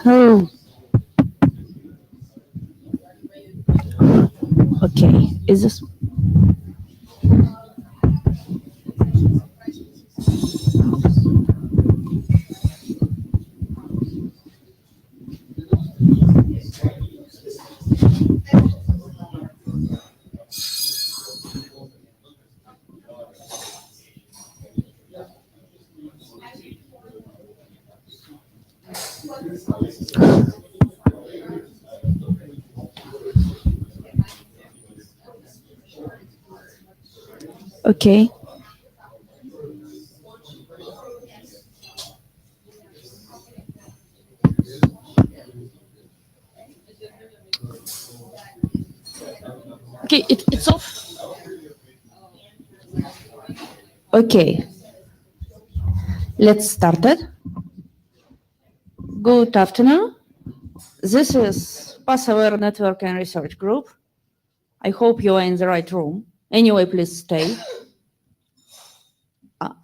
Oh. Okay, is this? Okay. Okay, it's off. Okay, let's start it. Good afternoon. This is Passaware Network and Research Group. I hope you are in the right room. Anyway, please stay.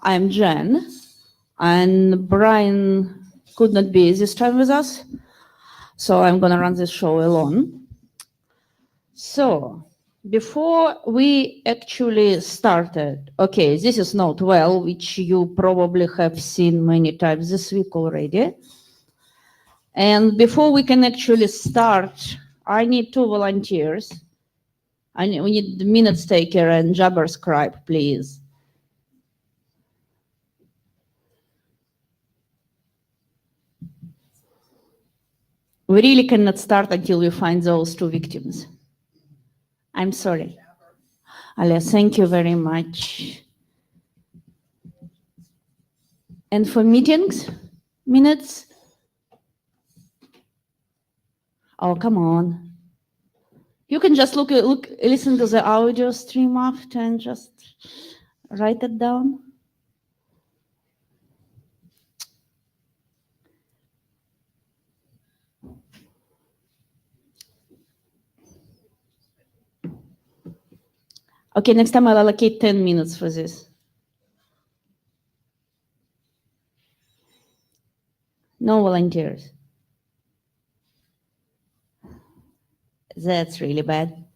I'm Jen, and Brian could not be this time with us, so I'm going to run this show alone. So, before we actually started, okay, this is Note Well, which you probably have seen many times this week already. And before we can actually start, I need 2 volunteers. We need the minutes taker and Jabber scribe, please. We really cannot start until we find those 2 victims. I'm sorry. Alia, thank you very much. And for meetings, minutes? Oh, come on. You can just listen to the audio stream after and just write it down. Okay, next time I'll allocate 10 minutes for this. No volunteers. That's really bad.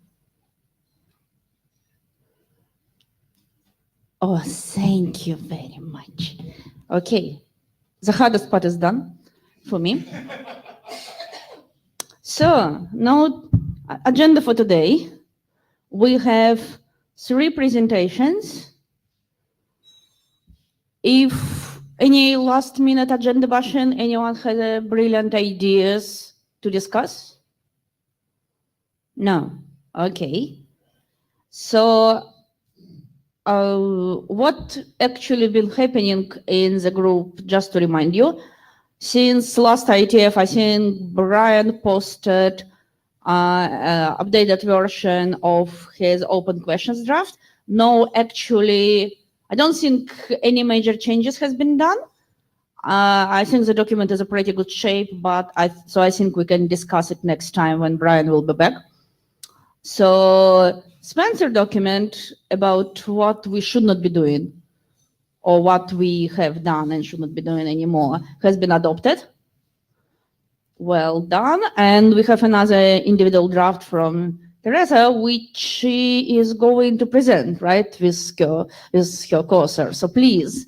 Oh, thank you very much. Okay, the hardest part is done for me. So, now agenda for today. We have 3 presentations. If any last-minute agenda question, anyone has brilliant ideas to discuss? No. Okay. So, what actually been happening in the group, just to remind you, since last IETF, I think Brian posted updated version of his open questions draft. No, actually, I don't think any major changes has been done. I think the document is a pretty good shape, but so I think we can discuss it next time when Brian will be back. So Spencer document about what we should not be doing or what we have done and should not be doing anymore has been adopted. Well done. And we have another individual draft from Teresa, which she is going to present, right, with her cursor. So please,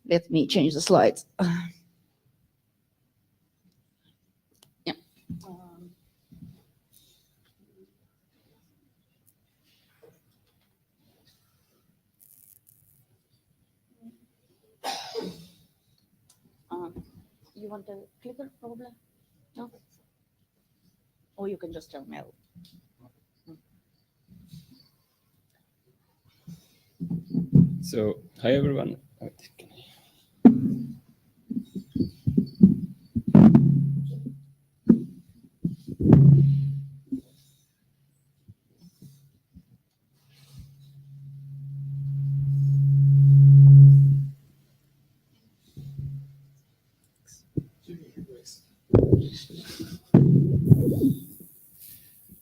let me change the slides. Yeah. You want a clicker, probably? No? Or you can just tell me. So, hi everyone.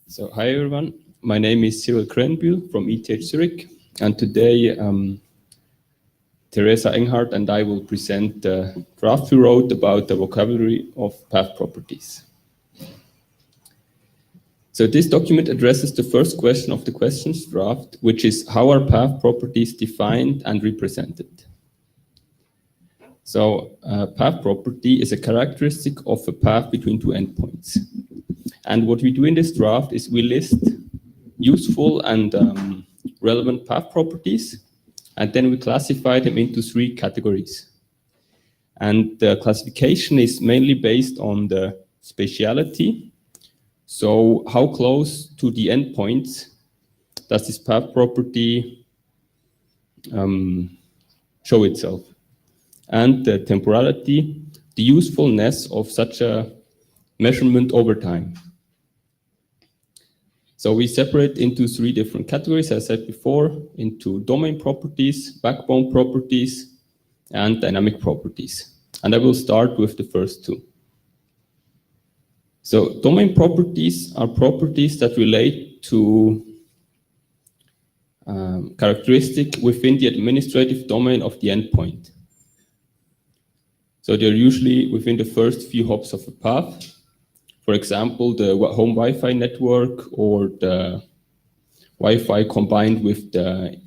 So, hi everyone. My name is Cyril Krenbühl from ETH Zurich, and today Teresa Enghart and I will present the draft we wrote about the vocabulary of path properties. So this document addresses the first question of the questions draft, which is how are path properties defined and represented? So a path property is a characteristic of a path between two endpoints. And what we do in this draft is we list useful and relevant path properties, and then we classify them into three categories. And the classification is mainly based on the spatiality. So how close to the endpoints does this path property show itself? And the temporality, the usefulness of such a measurement over time. So we separate into three different categories, as I said before, into domain properties, backbone properties, and dynamic properties. And I will start with the first two. So domain properties are properties that relate to characteristic within the administrative domain of the endpoint. So they're usually within the first few hops of a path. For example, the home Wi-Fi network or the Wi-Fi combined with the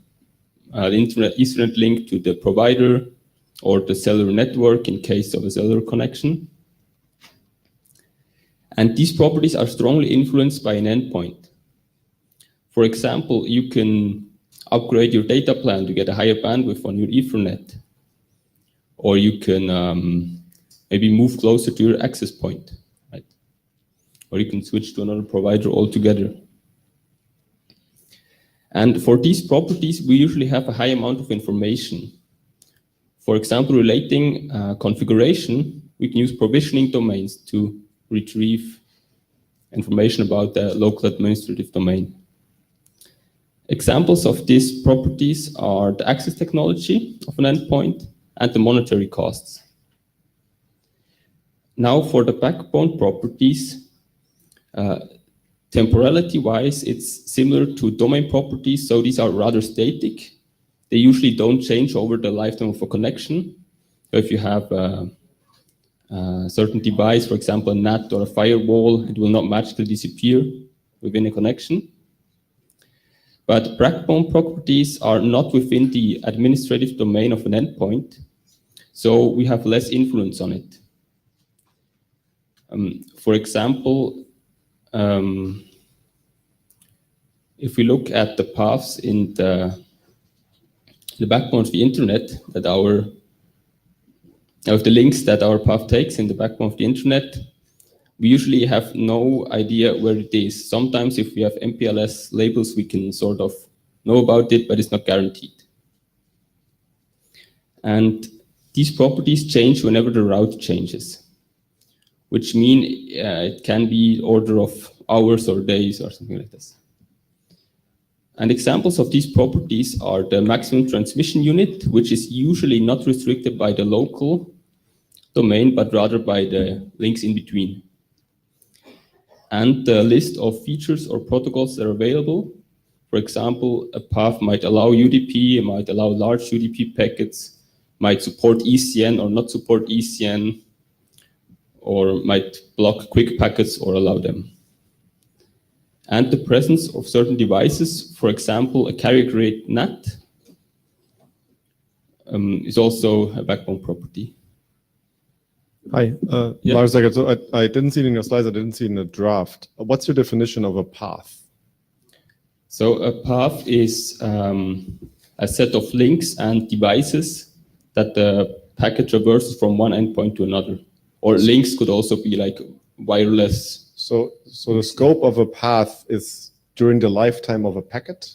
internet Ethernet link to the provider or the cellular network in case of a cellular connection. And these properties are strongly influenced by an endpoint. For example, you can upgrade your data plan to get a higher bandwidth on your Ethernet. Or you can maybe move closer to your access point, right? Or you can switch to another provider altogether. And for these properties, we usually have a high amount of information. For example, relating configuration, we can use provisioning domains to retrieve information about the local administrative domain. Examples of these properties are the access technology of an endpoint and the monetary costs. Now for the backbone properties, temporality-wise, it's similar to domain properties, so these are rather static. They usually don't change over the lifetime of a connection. So if you have a certain device, for example, a NAT or a firewall, it will not magically disappear within a connection. But backbone properties are not within the administrative domain of an endpoint, so we have less influence on it. For example, if we look at the paths in the backbone of the internet, that of the links that our path takes in the backbone of the internet, we usually have no idea where it is. Sometimes if we have MPLS labels, we can sort of know about it, but it's not guaranteed. And these properties change whenever the route changes, which mean it can be order of hours or days or something like this. And examples of these properties are the maximum transmission unit, which is usually not restricted by the local domain, but rather by the links in between. And the list of features or protocols that are available. For example, a path might allow UDP, it might allow large UDP packets, might support ECN or not support ECN, or might block quick packets or allow them. And the presence of certain devices, for example, a carrier-grade NAT, is also a backbone property. Hi, Yeah. Lars, so I didn't see it in your slides, I didn't see it in the draft. What's your definition of a path? So a path is a set of links and devices that the packet traverses from one endpoint to another. Or links could also be like wireless. So the scope of a path is during the lifetime of a packet?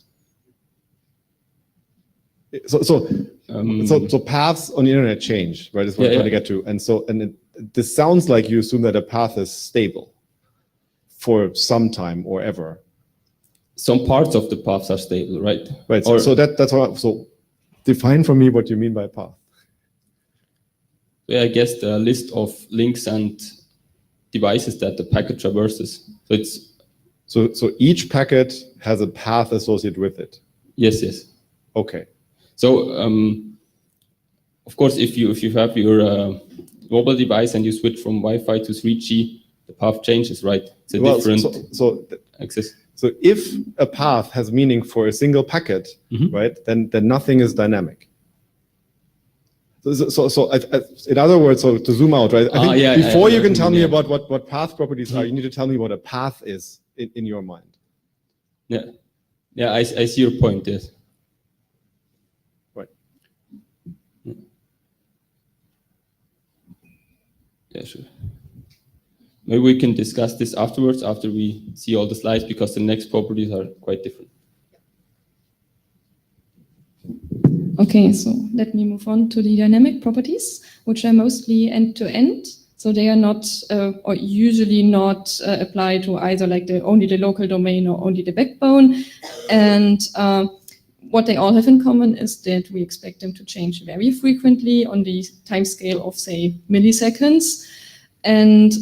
So paths on the internet change, right? Is what I'm trying to get to. And this sounds like you assume that a path is stable for some time or ever. Some parts of the paths are stable, right? Right. So that's what. So define for me what you mean by path. Yeah, I guess the list of links and devices that the packet traverses. So it's so each packet has a path associated with it. Yes. Okay. So of course, if you have your mobile device and you switch from Wi-Fi to 3G, the path changes, right? It's a different access. So if a path has meaning for a single packet, right, then nothing is dynamic. So in other words, so to zoom out, right? I think before you can tell me about what path properties are, you need to tell me what a path is in your mind. Yeah, I see your point. Yes. Right. Yeah, sure. Maybe we can discuss this afterwards, after we see all the slides, because the next properties are quite different. Okay, so let me move on to the dynamic properties, which are mostly end-to-end. So they are not, or usually not applied to either like only the local domain or only the backbone. And what they all have in common is that we expect them to change very frequently on the timescale of, say, milliseconds. And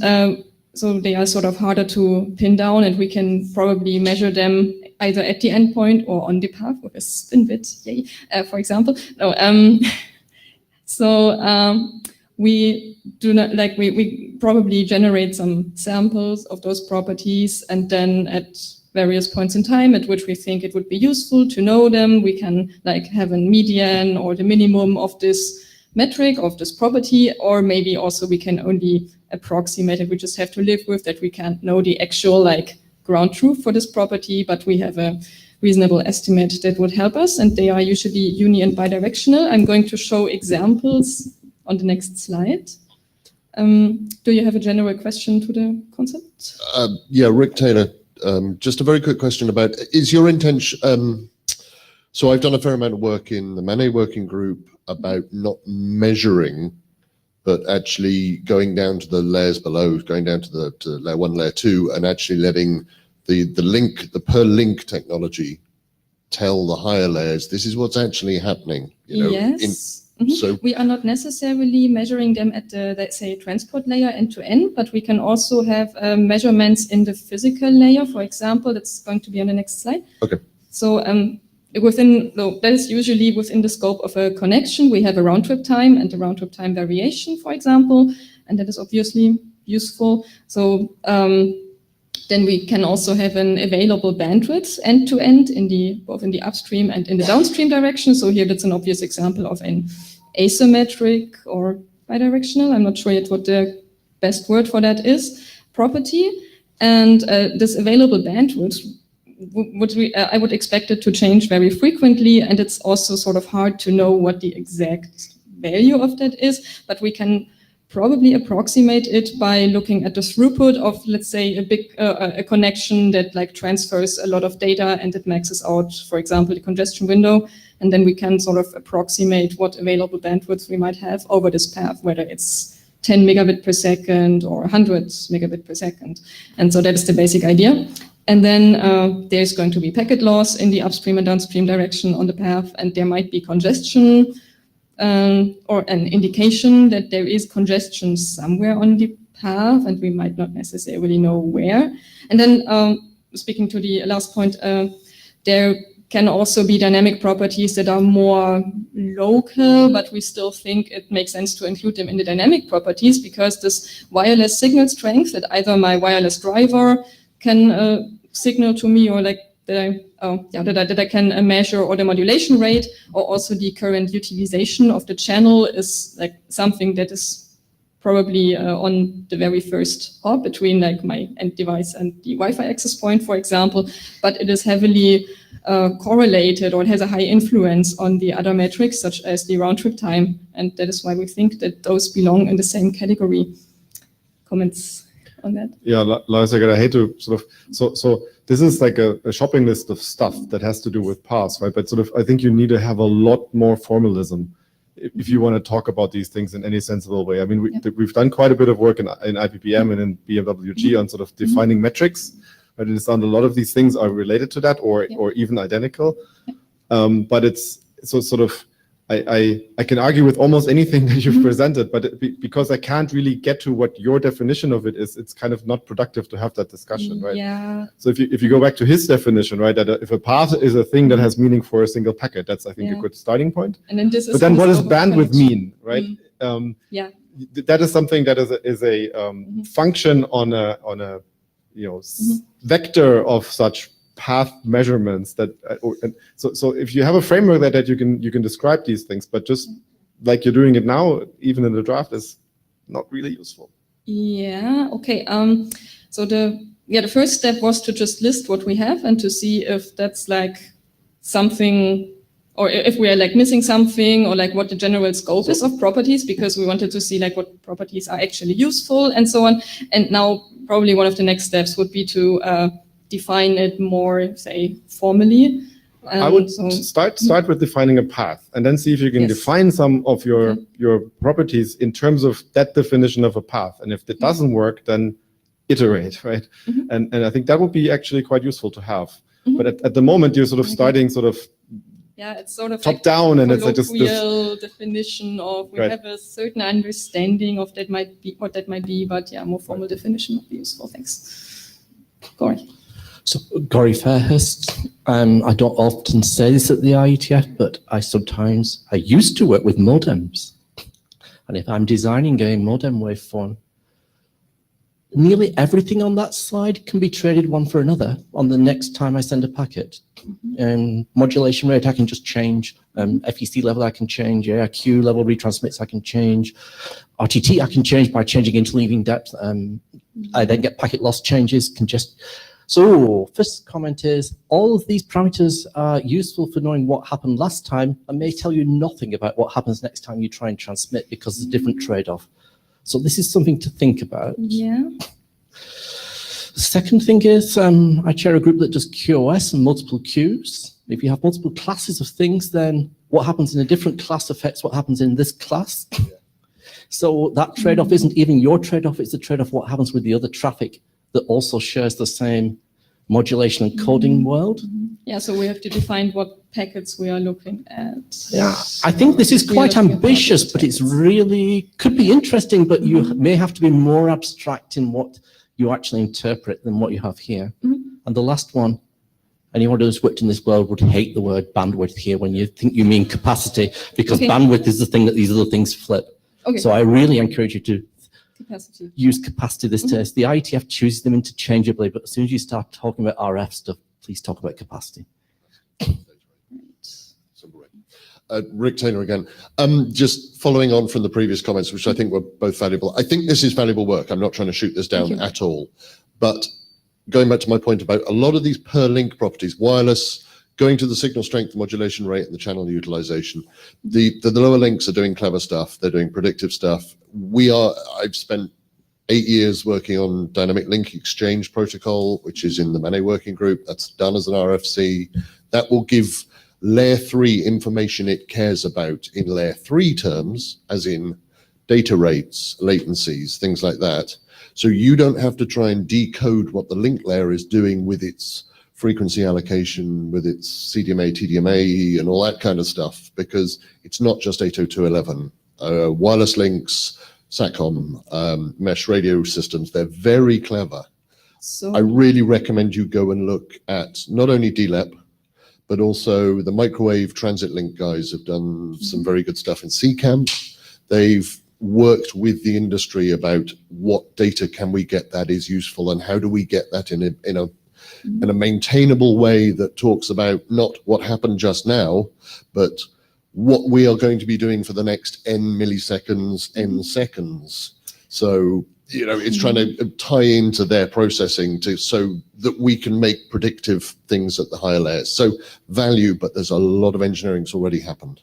so they are sort of harder to pin down, and we can probably measure them either at the endpoint or on the path with a spin bit, yay, for example. No, we do not, like, we probably generate some samples of those properties, and then at various points in time at which we think it would be useful to know them, we can like have a median or the minimum of this metric of this property, or maybe also we can only approximate it. We just have to live with that we can't know the actual like ground truth for this property, but we have a reasonable estimate that would help us, and they are usually uni and bidirectional. I'm going to show examples on the next slide. Do you have a general question to the concept? Yeah, Rick Taylor. Just a very quick question about, is your intention, so I've done a fair amount of work in the Manet working group about not measuring, but actually going down to the layers below, going down to layer 1, layer 2, and actually letting the per link technology tell the higher layers, this is what's actually happening. You know, yes. So we are not necessarily measuring them at the, let's say, transport layer end to end, but we can also have measurements in the physical layer. For example, that's going to be on the next slide. Okay. So that is usually within the scope of a connection. We have a round trip time and a round trip time variation, for example, and that is obviously useful. So then we can also have an available bandwidth end to end both in the upstream and in the downstream direction. So here that's an obvious example of an asymmetric or bidirectional, I'm not sure yet what the best word for that is, property. And this available bandwidth, I would expect it to change very frequently, and it's also sort of hard to know what the exact value of that is, but we can probably approximate it by looking at the throughput of, let's say, a connection that like transfers a lot of data and it maxes out, for example, the congestion window, and then we can sort of approximate what available bandwidth we might have over this path, whether it's 10 megabit per second or 100 megabit per second. And so that is the basic idea. And then there's going to be packet loss in the upstream and downstream direction on the path, and there might be congestion or an indication that there is congestion somewhere on the path, and we might not necessarily know where. And then speaking to the last point, there can also be dynamic properties that are more local, but we still think it makes sense to include them in the dynamic properties, because this wireless signal strength that either my wireless driver can signal to me, or like that I can measure, or the modulation rate, or also the current utilization of the channel is like something that is probably on the very first hop between like my end device and the Wi-Fi access point, for example, but it is heavily correlated, or it has a high influence on the other metrics, such as the round trip time, and that is why we think that those belong in the same category. Comments on that. Yeah, Lars, I hate to sort of, so this is like a shopping list of stuff that has to do with paths, right? But sort of, I think you need to have a lot more formalism if you want to talk about these things in any sensible way. I mean, we've done quite a bit of work in IPPM and in BMWG on sort of defining metrics. Right? And it's found a lot of these things are related to that or even identical. But it's so sort of, I can argue with almost anything that you've presented, but because I can't really get to what your definition of it is, it's kind of not productive to have that discussion, right? Yeah. So if you go back to his definition, right, that if a path is a thing that has meaning for a single packet, that's I think a good starting point. And then this is. But then what does bandwidth mean, right? Yeah. That is something that is a function on a vector of such path measurements that so if you have a framework that you can describe these things, but just like you're doing it now, even in the draft, is not really useful. Yeah. Okay. So the first step was to just list what we have and to see if that's like something, or if we are like missing something, or like what the general scope is of properties, because we wanted to see like what properties are actually useful and so on. And now probably one of the next steps would be to define it more, say, formally. I would start with defining a path, and then see if you can define some of your properties in terms of that definition of a path. And if it doesn't work, then iterate, right? And I think that would be actually quite useful to have. But at the moment, you're sort of starting sort of it's sort of top like down, and it's like just real definition of we have a certain understanding of that might be what that might be, but more formal definition would be useful. Thanks, Corey. So, Gary Fairhurst, I don't often say this at the IETF, but I used to work with modems. And if I'm designing a modem waveform, nearly everything on that slide can be traded one for another on the next time I send a packet. Modulation rate, I can just change. FEC level, I can change. ARQ level retransmits, I can change. RTT, I can change by changing interleaving depth. I then get packet loss changes, So first comment is, all of these parameters are useful for knowing what happened last time and may tell you nothing about what happens next time you try and transmit, because it's a different trade-off. So this is something to think about. Yeah. The second thing is, I chair a group that does QoS and multiple queues. If you have multiple classes of things, then what happens in a different class affects what happens in this class. So that trade-off isn't even your trade-off, it's the trade-off what happens with the other traffic that also shares the same modulation and coding world. Yeah, so we have to define what packets we are looking at. Yeah, I think this is quite ambitious, but it's really, could be interesting, but you may have to be more abstract in what you actually interpret than what you have here. And the last one, anyone who's worked in this world would hate the word bandwidth here when you think you mean capacity, because bandwidth is the thing that these other things flip. So I really encourage you to use capacity this test. The IETF chooses them interchangeably, but as soon as you start talking about RF stuff, please talk about capacity. Rick Taylor again. Just following on from the previous comments, which I think were both valuable. I think this is valuable work. I'm not trying to shoot this down at all. But going back to my point about a lot of these per link properties, wireless, going to the signal strength, modulation rate, and the channel utilization. The lower links are doing clever stuff. They're doing predictive stuff. I've spent 8 years working on dynamic link exchange protocol, which is in the MANE working group. That's done as an RFC. That will give layer 3 information it cares about in layer 3 terms, as in data rates, latencies, things like that. So you don't have to try and decode what the link layer is doing with its frequency allocation, with its CDMA, TDMA, and all that kind of stuff, because it's not just 802.11. Wireless links, SATCOM, mesh radio systems, they're very clever. So I really recommend you go and look at not only DLEP, but also the microwave transit link guys have done some very good stuff in CCAM. They've worked with the industry about what data can we get that is useful, and how do we get that in a maintainable way that talks about not what happened just now, but what we are going to be doing for the next n milliseconds, n seconds. So, you know, it's trying to tie into their processing so that we can make predictive things at the higher layers. So value, but there's a lot of engineering's already happened.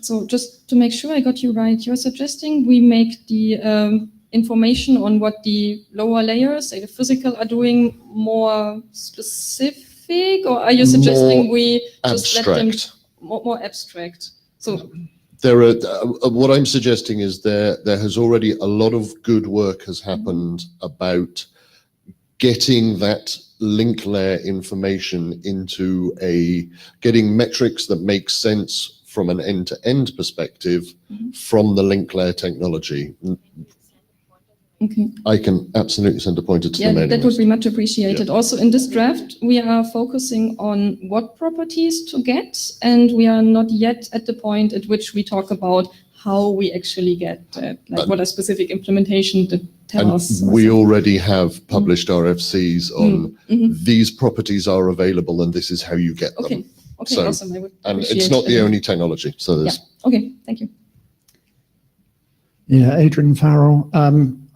So just to make sure I got you right, you're suggesting we make the information on what the lower layers, say the physical, are doing more specific, or are you suggesting More we just let them abstract. more abstract? So There are what I'm suggesting is there has already a lot of good work has happened about getting that link layer information into getting metrics that make sense from an end-to-end perspective from the link layer technology. okay. I can absolutely send a pointer to Yeah, the mailing that would list. be much appreciated. Also in this draft, we are focusing on what properties to get, and we are not yet at the point at which we talk about how we actually get that, like what are specific implementation that tell And us. we already have published RFCs on these properties are available and this is how you get them. Okay, okay, So- awesome. I would And it's appreciate not the that. only technology. So Yeah, there's okay, thank you. Yeah, Adrian Farrell.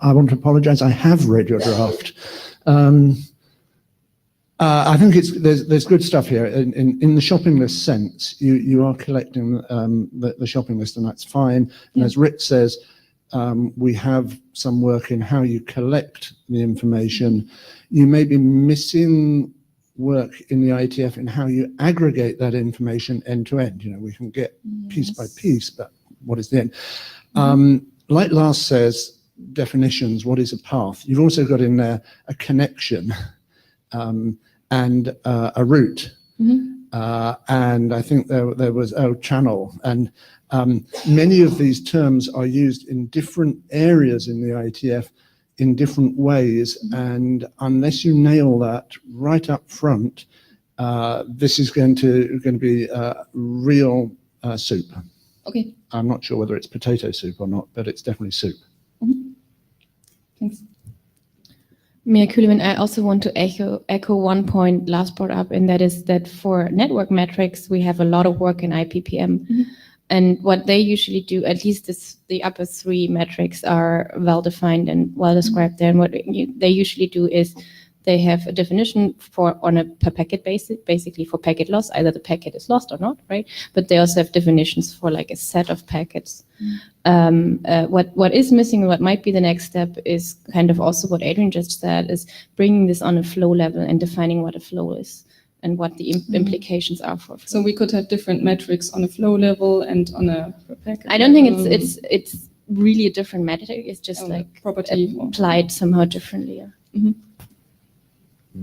I want to apologise. I have read your draft. I think there's good stuff here. In the shopping list sense, you are collecting the shopping list, and that's fine. And as Rit says, we have some work in how you collect the information. You may be missing work in the IETF in how you aggregate that information end to end. You know, we can get piece by piece, but what is the end? Like Lars says, definitions, what is a path? You've also got in there a connection and a route. And I think there was a channel. And many of these terms are used in different areas in the IETF in different ways. And unless you nail that right up front, this is going to be real soup. Okay, I'm not sure whether it's potato soup or not, but it's definitely soup. thanks. Mia Kuhlmann, I also want to echo one point Lars brought up, and that is that for network metrics, we have a lot of work in IPPM. And what they usually do, at least the upper three metrics are well defined and well described there. And what they usually do is they have a definition on a per packet basis, basically for packet loss, either the packet is lost or not, right? But they also have definitions for like a set of packets. What is missing, what might be the next step is kind of also what Adrian just said, is bringing this on a flow level and defining what a flow is and what the implications are for flow. So we could have different metrics on a flow level and on a per packet I don't think level. it's really a different metric. It's just On like a property. applied somehow differently. Yeah.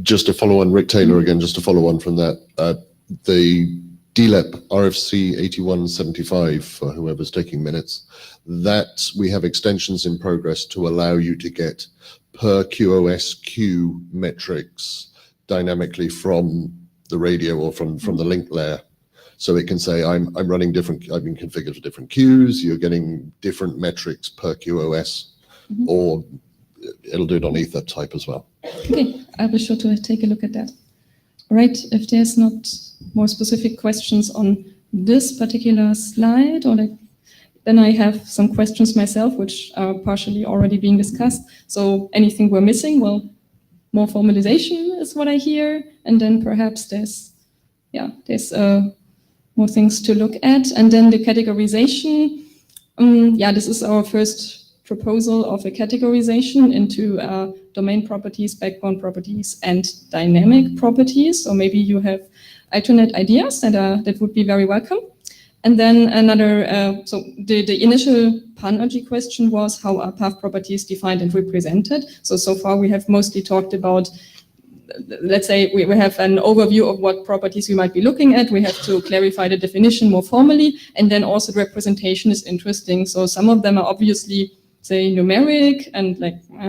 just to follow on Rick Taylor again, just to follow on from that, the DLEP RFC 8175 for whoever's taking minutes, that we have extensions in progress to allow you to get per QoS queue metrics dynamically from the radio or from the link layer. So it can say, I'm running different, I've been configured for different queues, you're getting different metrics per QoS, or it'll do it on ether type as well. Okay, I'll be sure to take a look at that. All right, if there's not more specific questions on this particular slide, then I have some questions myself, which are partially already being discussed. So anything we're missing? Well, more formalization is what I hear, and then perhaps there's more things to look at, and then the categorization. This is our first proposal of a categorization into domain properties, backbone properties, and dynamic properties. So maybe you have alternate ideas that would be very welcome. And then another, so the initial PANRG question was how are path properties defined and represented? So far we have mostly talked about, let's say we have an overview of what properties we might be looking at. We have to clarify the definition more formally, and then also the representation is interesting. So some of them are obviously, say, numeric, and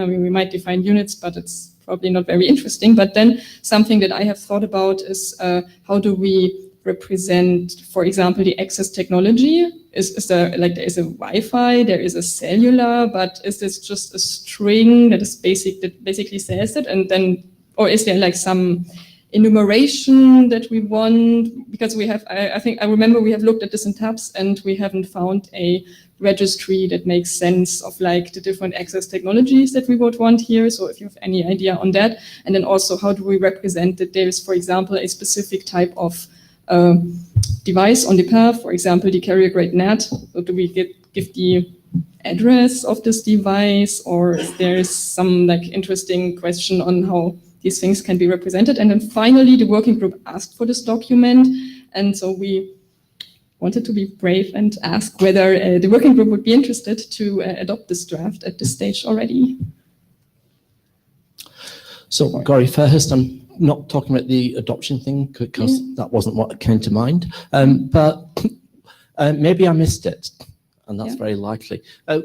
we might define units, but it's probably not very interesting. But then something that I have thought about is how do we represent, for example, the access technology? Is there there is a Wi-Fi, there is a cellular, but is this just a string that is basically says it, and then, or is there some enumeration that we want? Because we have, I remember we have looked at this in tabs and we haven't found a registry that makes sense of the different access technologies that we would want here. So if you have any idea on that, and then also how do we represent that there is, for example, a specific type of device on the path, for example, the carrier grade NAT. So do we give the address of this device, or is there some like interesting question on how these things can be represented? And then finally, the working group asked for this document, and so we wanted to be brave and ask whether the working group would be interested to adopt this draft at this stage already. So, Gary Fairhurst, I'm not talking about the adoption thing because that wasn't what came to mind, but maybe I missed it, and that's very likely.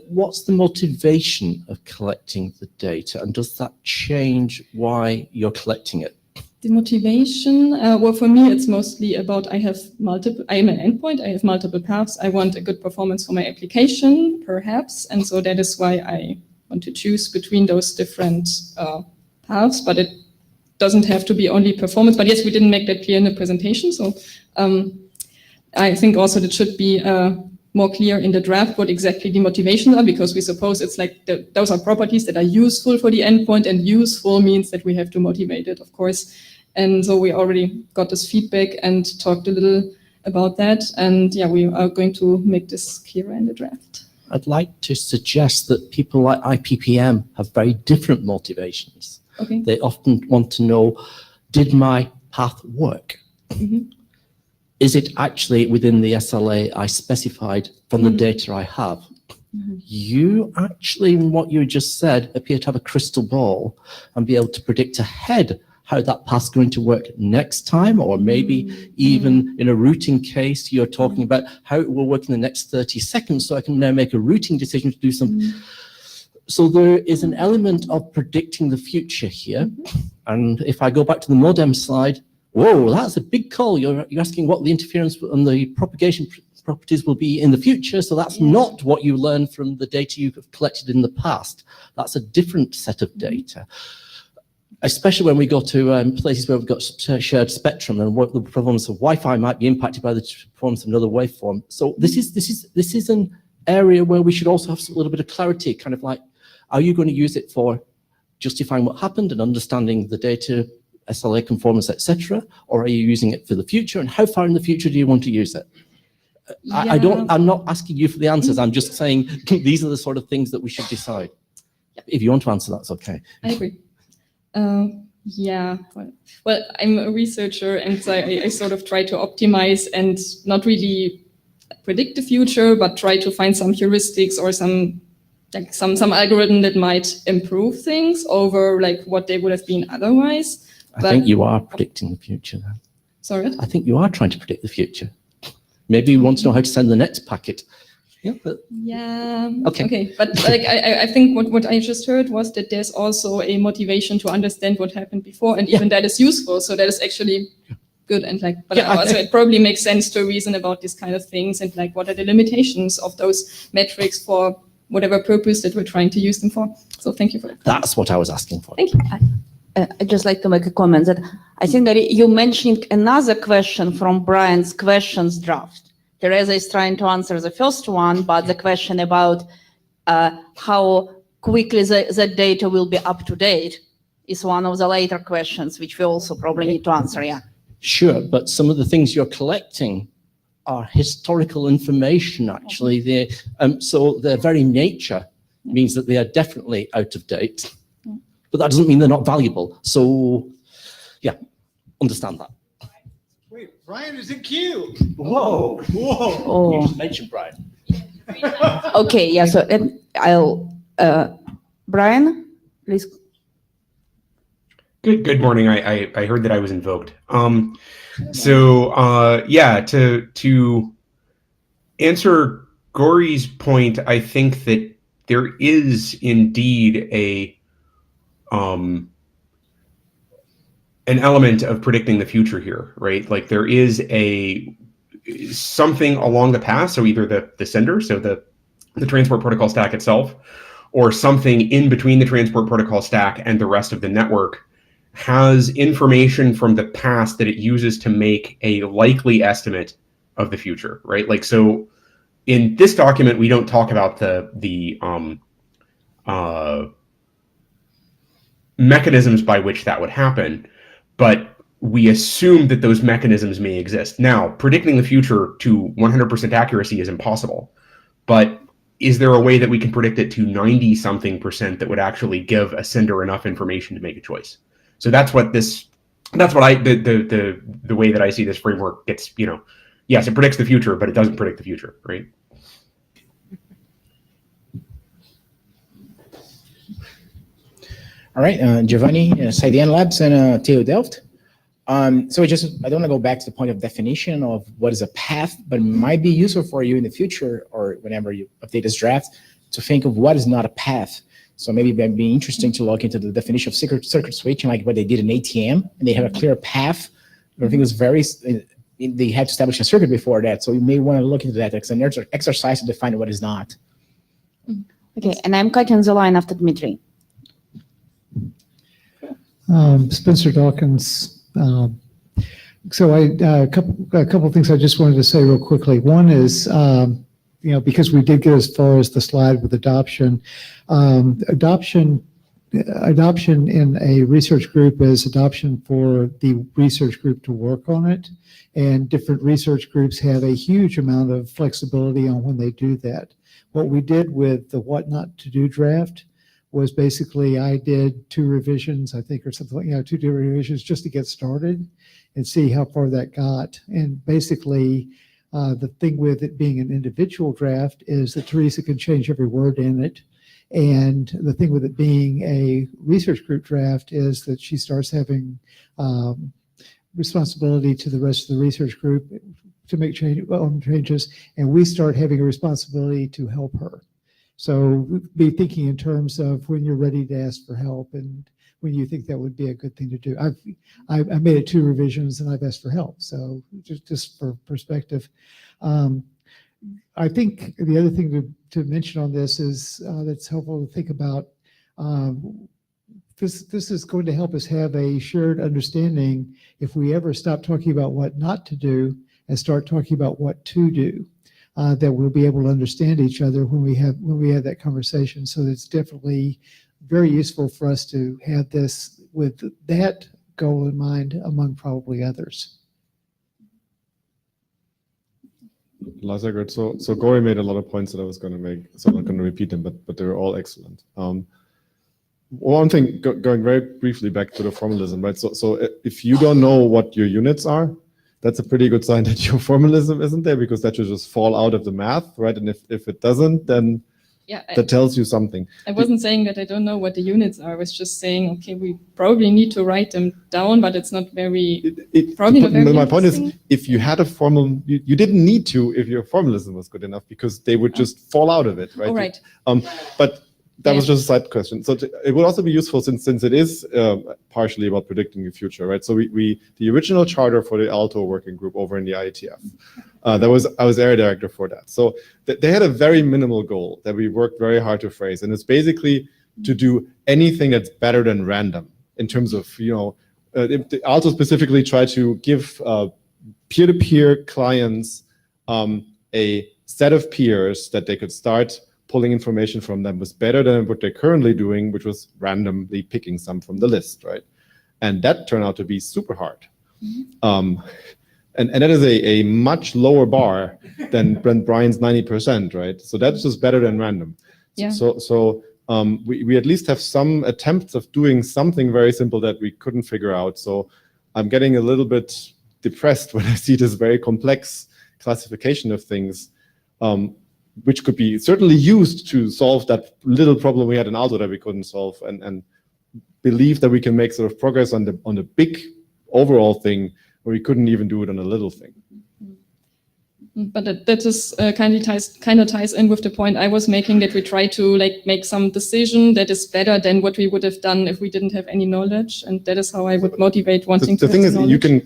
What's the motivation of collecting the data, and does that change why you're collecting it? The motivation, well, for me, it's mostly about I am an endpoint, I have multiple paths, I want a good performance for my application, perhaps, and so that is why I want to choose between those different paths, but it doesn't have to be only performance. But yes, we didn't make that clear in the presentation, so I think also that should be more clear in the draft what exactly the motivations are, because we suppose it's like those are properties that are useful for the endpoint, and useful means that we have to motivate it, of course. And so we already got this feedback and talked a little about that. And yeah, we are going to make this clearer in the draft. I'd like to suggest that people like IPPM have very different motivations. Okay. They often want to know, did my path work? Mm-hmm. Is it actually within the SLA I specified from the data I have? Mm-hmm. You actually, in what you just said, appear to have a crystal ball and be able to predict ahead how that path's going to work next time, or maybe even in a routing case, you're talking about how it will work in the next 30 seconds, so I can now make a routing decision to do something. So there is an element of predicting the future here. And if I go back to the modem slide, whoa, that's a big call. You're asking what the interference and the propagation properties will be in the future. So that's not what you learn from the data you've collected in the past. That's a different set of data. Especially when we go to places where we've got shared spectrum, and what the performance of Wi-Fi might be impacted by the performance of another waveform. So this is an area where we should also have a little bit of clarity, kind of like, are you going to use it for justifying what happened and understanding the data, SLA conformance, etc., or are you using it for the future, and how far in the future do you want to use it? I'm not asking you for the answers. I'm just saying these are the sort of things that we should decide. If you want to answer, that's okay. I agree. Yeah, well, I'm a researcher, and so I sort of try to optimize and not really predict the future, but try to find some heuristics or some algorithm that might improve things over like what they would have been otherwise. I think you are predicting the future then. Sorry? I think you are trying to predict the future. Maybe you want to know how to send the next packet. Yeah. Okay. But like I think what I just heard was that there's also a motivation to understand what happened before, and even that is useful. So that is actually good, and like, but also it probably makes sense to reason about these kind of things, and like what are the limitations of those metrics for whatever purpose that we're trying to use them for. So thank you for that. That's what I was asking for. Thank you. I'd just like to make a comment that I think that you mentioned another question from Brian's questions draft. Teresa is trying to answer the first one, but the question about how quickly the data will be up to date is one of the later questions, which we also probably need to answer, yeah. Sure, but some of the things you're collecting are historical information, actually. So their very nature means that they are definitely out of date, but that doesn't mean they're not valuable. So, yeah, understand that. Wait, Brian is in queue. Whoa. Oh. You just mentioned Brian. Okay, yeah, so I'll, Brian, please. Good morning. I heard that I was invoked. Yeah, to answer Gory's point, I think that there is indeed an element of predicting the future here, right? Like there is something along the path. So either the sender, so the transport protocol stack itself, or something in between the transport protocol stack and the rest of the network has information from the past that it uses to make a likely estimate of the future, right? Like, so in this document, we don't talk about the mechanisms by which that would happen, but we assume that those mechanisms may exist. Now, predicting the future to 100% accuracy is impossible, but is there a way that we can predict it to 90-something% that would actually give a sender enough information to make a choice? So that's what the way that I see this framework gets, yes, it predicts the future, but it doesn't predict the future, right? All right, Giovanni, Cydian Labs, and TU Delft. I don't want to go back to the point of definition of what is a path, but it might be useful for you in the future or whenever you update this draft to think of what is not a path. So maybe it would be interesting to look into the definition of circuit switching, like what they did in ATM, and they have a clear path. I think it was they had to establish a circuit before that. So you may want to look into that. It's an exercise to define what is not. Okay, and I'm cutting the line after Dmitry. Spencer Dawkins. So a couple of things I just wanted to say real quickly. One is, because we did get as far as the slide with adoption, adoption in a research group is adoption for the research group to work on it. And different research groups have a huge amount of flexibility on when they do that. What we did with the what not to do draft was basically I did 2 revisions, I think, or something like 2 revisions just to get started and see how far that got. And basically, the thing with it being an individual draft is that Teresa can change every word in it. And the thing with it being a research group draft is that she starts having responsibility to the rest of the research group to make changes, and we start having a responsibility to help her. So be thinking in terms of when you're ready to ask for help and when you think that would be a good thing to do. I made it 2 revisions and I've asked for help. So just for perspective, I think the other thing to mention on this is that's helpful to think about. This is going to help us have a shared understanding if we ever stop talking about what not to do and start talking about what to do. That we'll be able to understand each other when we have that conversation. So it's definitely very useful for us to have this with that goal in mind among probably others. Lars, good. So Gori made a lot of points that I was going to make, so I'm not going to repeat them, but they were all excellent. One thing, going very briefly back to the formalism, right? So if you don't know what your units are, that's a pretty good sign that your formalism isn't there, because that should just fall out of the math, right? And if it doesn't, then that tells you something. I wasn't saying that I don't know what the units are. I was just saying, okay, we probably need to write them down, but it's not very, my point is, if you had a formal, you didn't need to if your formalism was good enough, because they would just fall out of it, right? Oh, right. But that was just a side question. So it would also be useful since it is partially about predicting the future, right? So the original charter for the ALTO working group over in the IETF, I was area director for that. So they had a very minimal goal that we worked very hard to phrase, and it's basically to do anything that's better than random in terms of, the ALTO specifically tried to give peer-to-peer clients a set of peers that they could start pulling information from them was better than what they're currently doing, which was randomly picking some from the list, right? And that turned out to be super hard. And that is a much lower bar than Brian's 90%, right? So that's just better than random. Yeah. So we at least have some attempts of doing something very simple that we couldn't figure out. So I'm getting a little bit depressed when I see this very complex classification of things, which could be certainly used to solve that little problem we had in ALTO that we couldn't solve, and believe that we can make sort of progress on the big overall thing where we couldn't even do it on a little thing. But that is kind of ties in with the point I was making, that we try to make some decision that is better than what we would have done if we didn't have any knowledge, and that is how I would motivate wanting to. The thing is,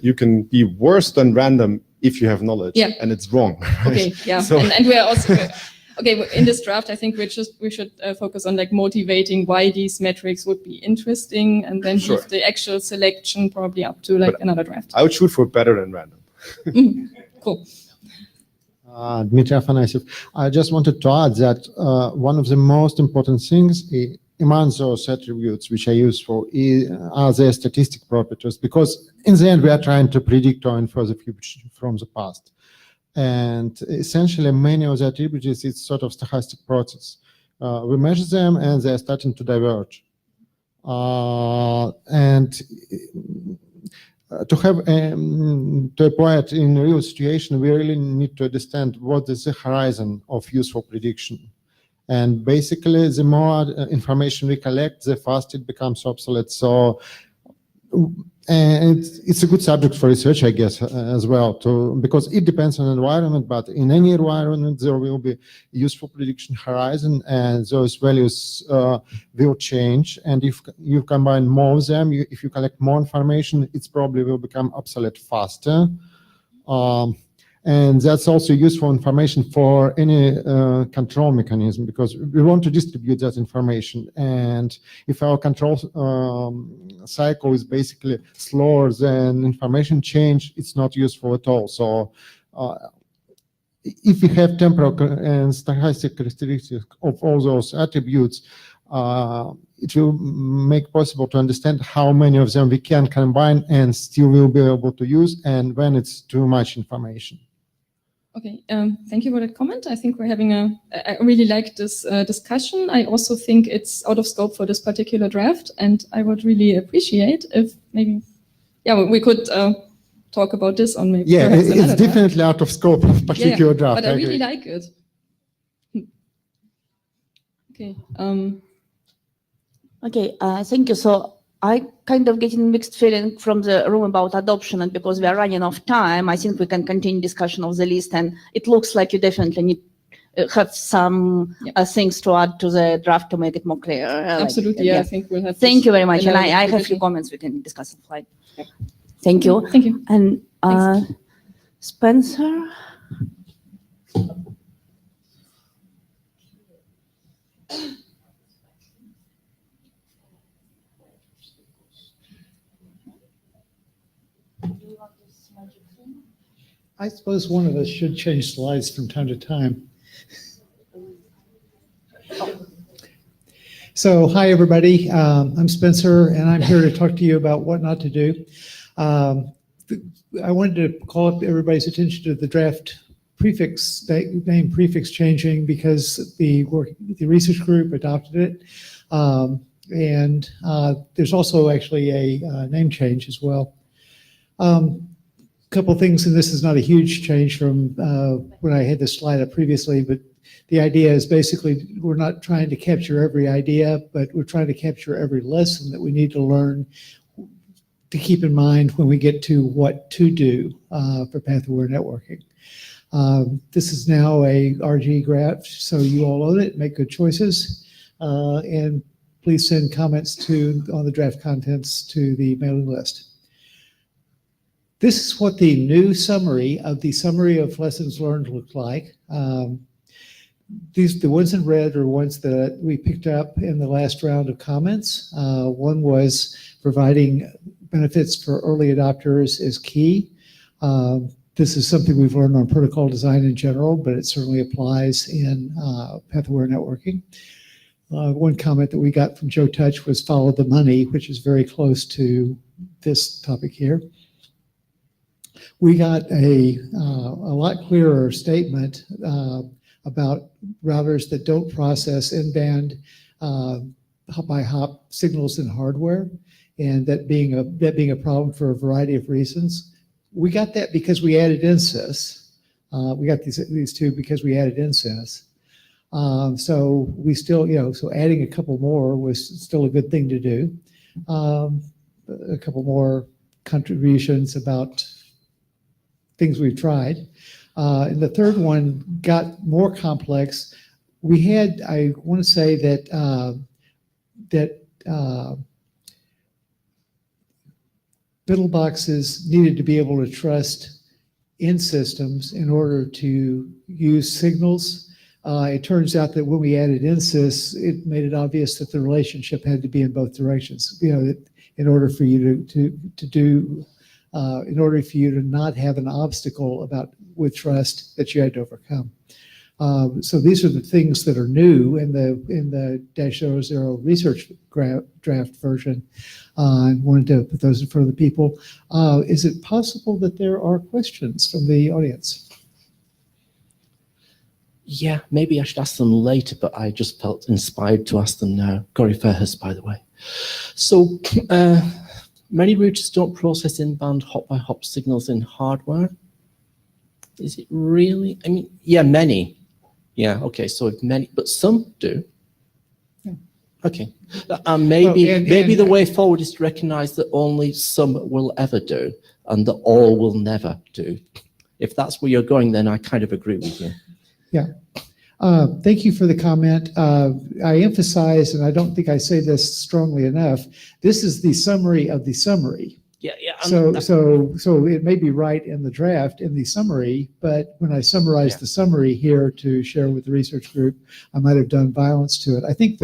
you can be worse than random if you have knowledge, and it's wrong. Okay, yeah, so. and we are also okay in this draft. I think we should focus on motivating why these metrics would be interesting, and then leave the actual selection probably up to another draft. I would shoot for better than random. Cool. Dmitry Afanasyev. I just wanted to add that one of the most important things among those attributes which I use for are their statistic properties, because in the end we are trying to predict or infer the future from the past. And essentially, many of the attributes, it's sort of stochastic process. We measure them, and they're starting to diverge. To have to apply it in a real situation, we really need to understand what is the horizon of useful prediction. And basically, the more information we collect, the faster it becomes obsolete. So, and it's a good subject for research, I guess, as well, because it depends on the environment, but in any environment, there will be useful prediction horizon, and those values will change. And if you combine more of them, if you collect more information, it probably will become obsolete faster. And that's also useful information for any control mechanism, because we want to distribute that information. And if our control cycle is basically slower than information change, it's not useful at all. So if we have temporal and stochastic characteristics of all those attributes, it will make possible to understand how many of them we can combine and still will be able to use, and when it's too much information. Okay, thank you for that comment. I think we're having I really like this discussion. I also think it's out of scope for this particular draft, and I would really appreciate if maybe, we could talk about this on maybe. Yeah, perhaps it's another definitely draft. out of scope of particular draft. But I really like it. Okay. Okay, thank you. So I kind of getting mixed feeling from the room about adoption, and because we are running out of time, I think we can continue discussion of the list, and it looks like you definitely need have some things to add to the draft to make it more clear. Absolutely, I think we'll have. Thank you very much, and I have a revision. few comments we can discuss in flight. Thank you. Thank you. And Thanks. Spencer? I suppose one of us should change slides from time to time. So, hi, everybody. I'm Spencer, and I'm here to talk to you about what not to do. I wanted to call up everybody's attention to the draft prefix, name prefix changing, because the research group adopted it. And there's also actually a name change as well. Couple things, and this is not a huge change from when I had this slide up previously, but the idea is basically we're not trying to capture every idea, but we're trying to capture every lesson that we need to learn to keep in mind when we get to what to do for path-aware networking. This is now a RG graph, so you all own it, make good choices, and please send comments on the draft contents to the mailing list. This is what the new summary of lessons learned looked like. The ones in red are ones that we picked up in the last round of comments. One was providing benefits for early adopters is key. This is something we've learned on protocol design in general, but it certainly applies in path-aware networking. One comment that we got from Joe Touch was follow the money, which is very close to this topic here. We got a lot clearer statement about routers that don't process in-band hop-by-hop signals in hardware, and that being a problem for a variety of reasons. We got that because we added INSYS. We got these two because we added INSYS. So we still, so adding a couple more was still a good thing to do. A couple more contributions about things we've tried. And the third one got more complex. We had, I want to say that middle boxes needed to be able to trust in systems in order to use signals. It turns out that when we added INSYS, it made it obvious that the relationship had to be in both directions. That in order for you in order for you to not have an obstacle with trust that you had to overcome. So these are the things that are new in the -00 research draft version. I wanted to put those in front of the people. Is it possible that there are questions from the audience? Yeah, maybe I should ask them later, but I just felt inspired to ask them now. Gori Fairhurst, by the way. So, many routers don't process in-band hop-by-hop signals in hardware. Is it really? I mean, yeah, many. Yeah, okay, so many, but some do. Yeah. Okay. Maybe Well, and the way forward is to recognize that only some will ever do and that all will never do. If that's where you're going, then I kind of agree with you. Yeah. Thank you for the comment. I emphasize, and I don't think I say this strongly enough, this is the summary of the summary. Yeah. So it may be right in the draft, in the summary, but when I summarize the summary here to share with the research group, I might have done violence to it. I think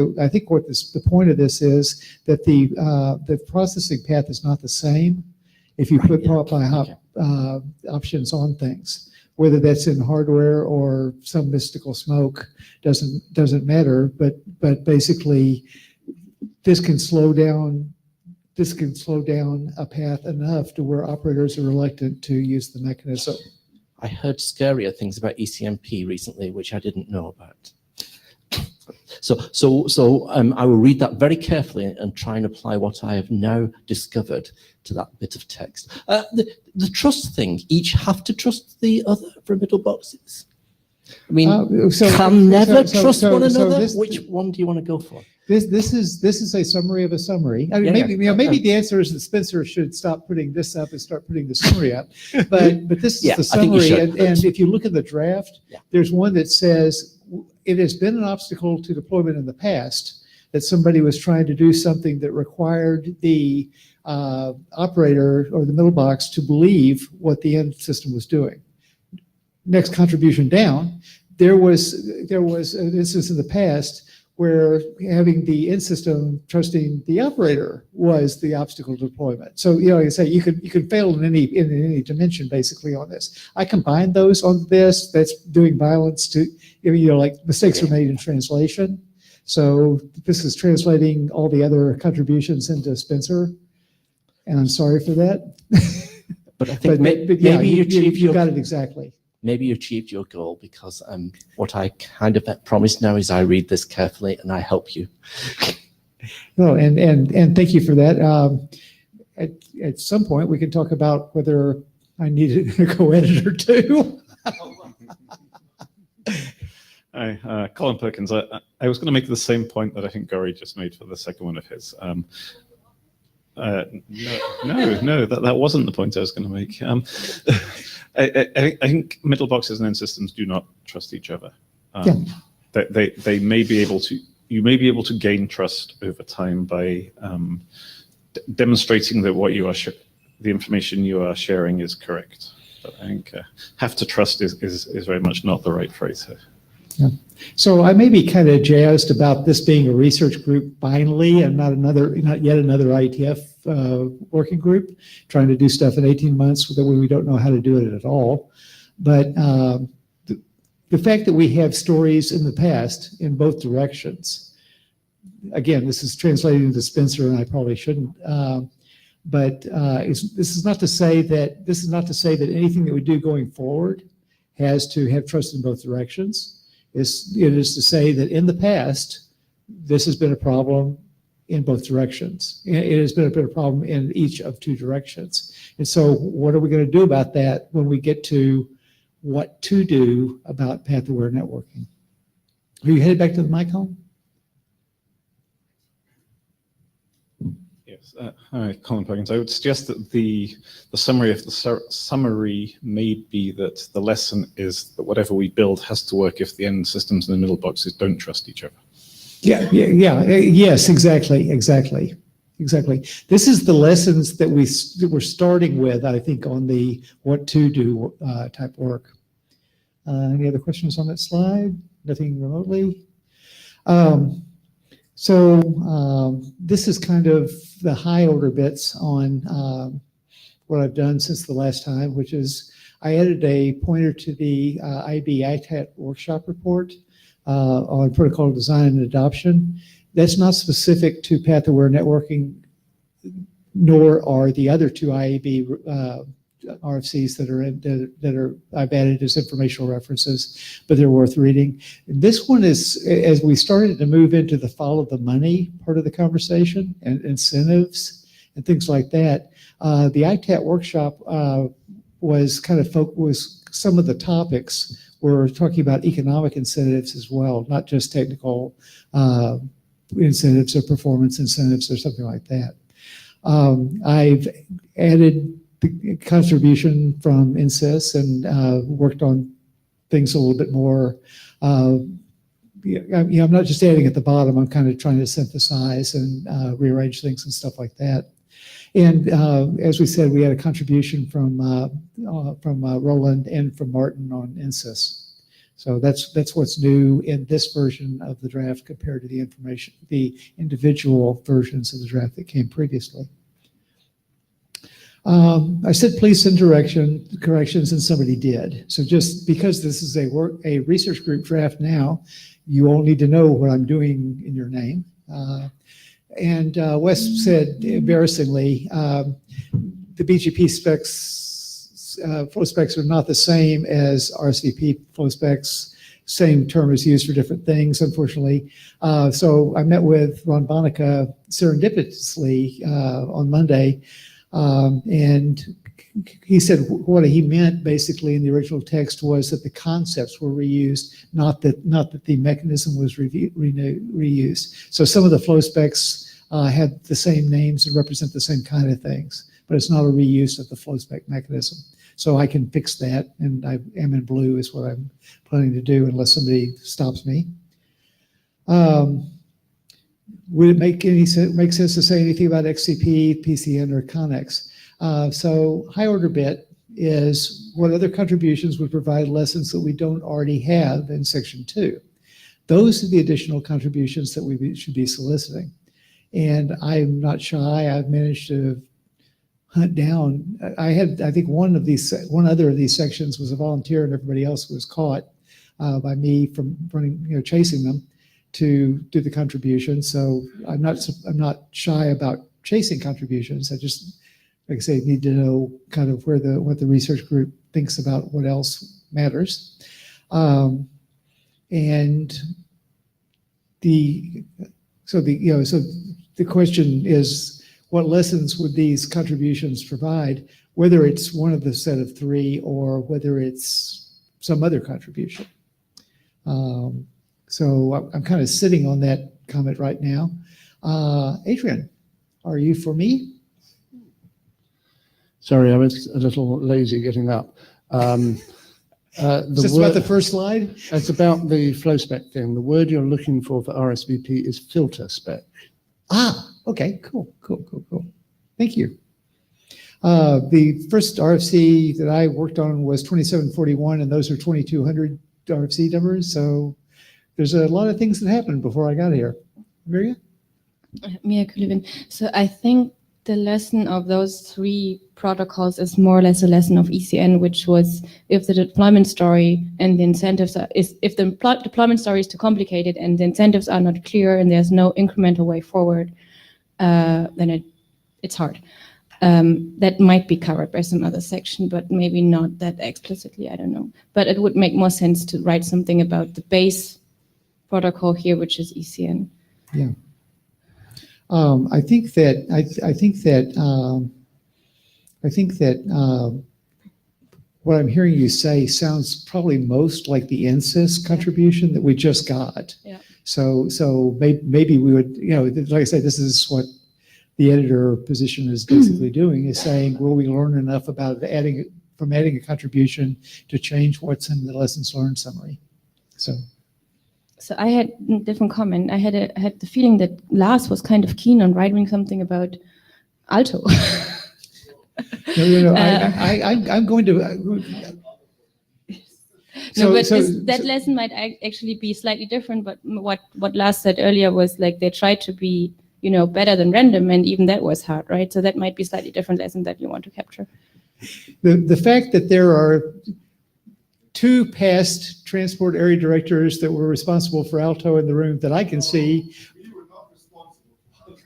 what the point of this is that the processing path is not the same if you put hop-by-hop options on things. Whether that's in hardware or some mystical smoke doesn't matter. But basically, this can slow down a path enough to where operators are reluctant to use the mechanism. I heard scarier things about ECMP recently, which I didn't know about. So I will read that very carefully and try and apply what I have now discovered to that bit of text. The trust thing, each have to trust the other for middle boxes. I mean, can never trust one another. Which one do you want to go for? This is a summary of a summary. I mean, maybe the answer is that Spencer should stop putting this up and start putting the summary up. But this is the summary, and if you look at the draft, there's one that says it has been an obstacle to deployment in the past that somebody was trying to do something that required the operator or the middle box to believe what the end system was doing. Next contribution down, there was an instance in the past where having the end system trusting the operator was the obstacle to deployment. So, like I say, you could fail in any dimension basically on this. I combined those on this. That's doing violence to, like mistakes were made in translation. So this is translating all the other contributions into Spencer, and I'm sorry for that. But I think maybe you got it exactly. Maybe you achieved your goal because what I kind of promise now is I read this carefully and I help you. No, and thank you for that. At some point, we can talk about whether I needed a co-editor too. Hi, Colin Perkins. I was going to make the same point that I think Gori just made for the second one of his. No, that wasn't the point I was going to make. I think middle boxes and end systems do not trust each other. They may be able to. You may be able to gain trust over time by demonstrating that what you are the information you are sharing is correct. But I think have to trust is very much not the right phrase here. Yeah. So I may be kind of jazzed about this being a research group finally, and not yet another IETF working group trying to do stuff in 18 months when we don't know how to do it at all. But the fact that we have stories in the past in both directions. Again, this is translating to Spencer, and I probably shouldn't. But this is not to say that anything that we do going forward has to have trust in both directions. It is to say that in the past, this has been a problem in both directions. It has been a problem in each of two directions. And so what are we going to do about that when we get to what to do about path-aware networking? Are you headed back to the mic home? Yes. Hi, Colin Perkins. I would suggest that the summary of the summary may be that the lesson is that whatever we build has to work if the end systems and the middle boxes don't trust each other. Yes, exactly. This is the lessons that we're starting with, I think, on the what to do type work. Any other questions on that slide? Nothing remotely. So this is kind of the high order bits on what I've done since the last time, which is I added a pointer to the IETF workshop report on protocol design and adoption. That's not specific to path-aware networking, nor are the other two IAB RFCs I've added as informational references, but they're worth reading. This one is, as we started to move into the follow the money part of the conversation and incentives and things like that, the ITAT workshop was kind of some of the topics were talking about economic incentives as well, not just technical incentives or performance incentives or something like that. I've added the contribution from INSYS and worked on things a little bit more. I'm not just adding at the bottom, I'm kind of trying to synthesize and rearrange things and stuff like that. And as we said, we had a contribution from Roland and from Martin on INSYS. So that's what's new in this version of the draft compared to the individual versions of the draft that came previously. I said please send corrections, and somebody did. So just because this is a research group draft now, you all need to know what I'm doing in your name. And Wes said, embarrassingly, the BGP specs, flow specs are not the same as RSVP flow specs. Same term is used for different things, unfortunately. So I met with Ron Bonica serendipitously on Monday, and he said what he meant basically in the original text was that the concepts were reused, not that the mechanism was reused. So some of the flow specs had the same names and represent the same kind of things, but it's not a reuse of the flow spec mechanism. So I can fix that, and I am in blue is what I'm planning to do unless somebody stops me. Would it make sense to say anything about XCP, PCN, or Connex? So high order bit is what other contributions would provide lessons that we don't already have in section 2. Those are the additional contributions that we should be soliciting. And I'm not shy. I've managed to hunt down. I think one other of these sections was a volunteer, and everybody else was caught by me from running, chasing them to do the contribution. So I'm not shy about chasing contributions. I just, like I say, need to know kind of what the research group thinks about what else matters. And the question is, what lessons would these contributions provide, whether it's one of the set of 3 or whether it's some other contribution? So I'm kind of sitting on that comment right now. Adrian, are you for me? Sorry, I was a little lazy getting up. Is this about the first slide? It's about the flow spec thing. The word you're looking for RSVP is filter spec. Okay, cool. Thank you. The first RFC that I worked on was 2741, and those are 2200 RFC numbers. So there's a lot of things that happened before I got here. Mirja? Mia Kulevin. So I think the lesson of those 3 protocols is more or less a lesson of ECN, which was if the deployment story and the incentives if the deployment story is too complicated and the incentives are not clear and there's no incremental way forward, then it's hard. That might be covered by some other section, but maybe not that explicitly, I don't know. But it would make more sense to write something about the base protocol here, which is ECN. Yeah. I think that what I'm hearing you say sounds probably most like the INSYS contribution that we just got. Yeah. So maybe we would, like I said, this is what the editor position is basically doing, is saying, will we learn enough about adding a contribution to change what's in the lessons learned summary? So I had a different comment. I had the feeling that Lars was kind of keen on writing something about Alto. No, I'm going to. That lesson might actually be slightly different. But what Lars said earlier was like they tried to be, better than random, and even that was hard, right? So that might be slightly different lesson that you want to capture. The fact that there are 2 past transport area directors that were responsible for Alto in the room that I can see. You were not responsible.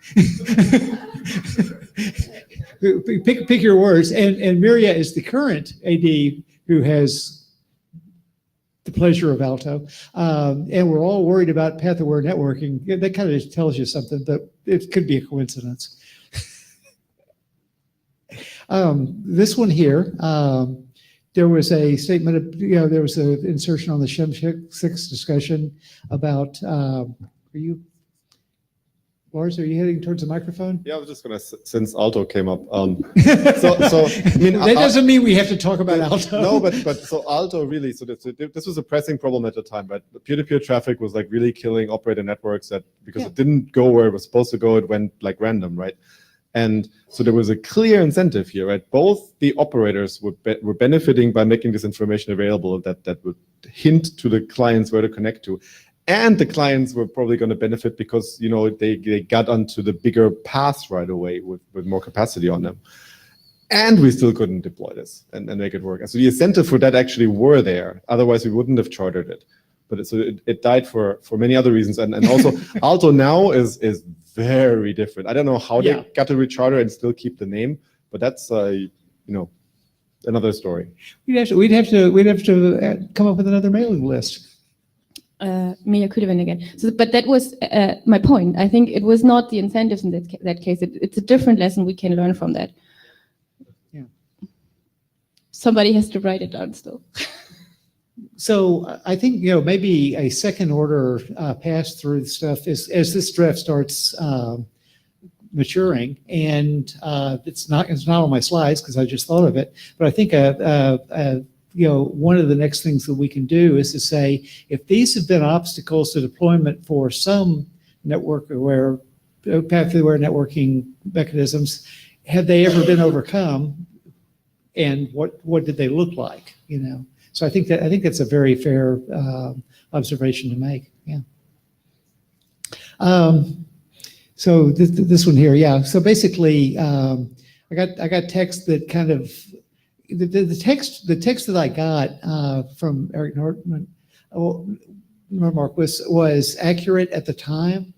pick your words. And Miria is the current AD who has the pleasure of Alto. And we're all worried about path-aware networking. That kind of tells you something, but it could be a coincidence. This one here, there was a statement of, there was an insertion on the SHM-6 discussion about, Lars, are you heading towards the microphone? Yeah, I was just gonna, since Alto came up. I mean, that doesn't mean we have to talk about Alto. No, but so Alto really, so this was a pressing problem at the time, right? The peer-to-peer traffic was like really killing operator networks because it didn't go where it was supposed to go, it went like random, right? And so there was a clear incentive here, right? Both the operators were benefiting by making this information available that would hint to the clients where to connect to. And the clients were probably going to benefit because, they got onto the bigger paths right away with more capacity on them. And we still couldn't deploy this and make it work. And so the incentive for that actually were there. Otherwise, we wouldn't have chartered it. But it died for many other reasons. And also, Alto now is very different. I don't know how they got to recharter and still keep the name, but that's another story. We'd have to come up with another mailing list. Mia Kulevan again. But that was my point. I think it was not the incentives in that case. It's a different lesson we can learn from that. Yeah. Somebody has to write it down still. So I think, maybe a second order pass through stuff as this draft starts maturing, and it's not on my slides because I just thought of it, but I think one of the next things that we can do is to say, if these have been obstacles to deployment for some network-aware, path-aware networking mechanisms, have they ever been overcome, and what did they look like? So I think that's a very fair observation to make. Yeah. So this one here, yeah. So basically, I got text that kind of the text that I got from Eric Nordmark was accurate at the time,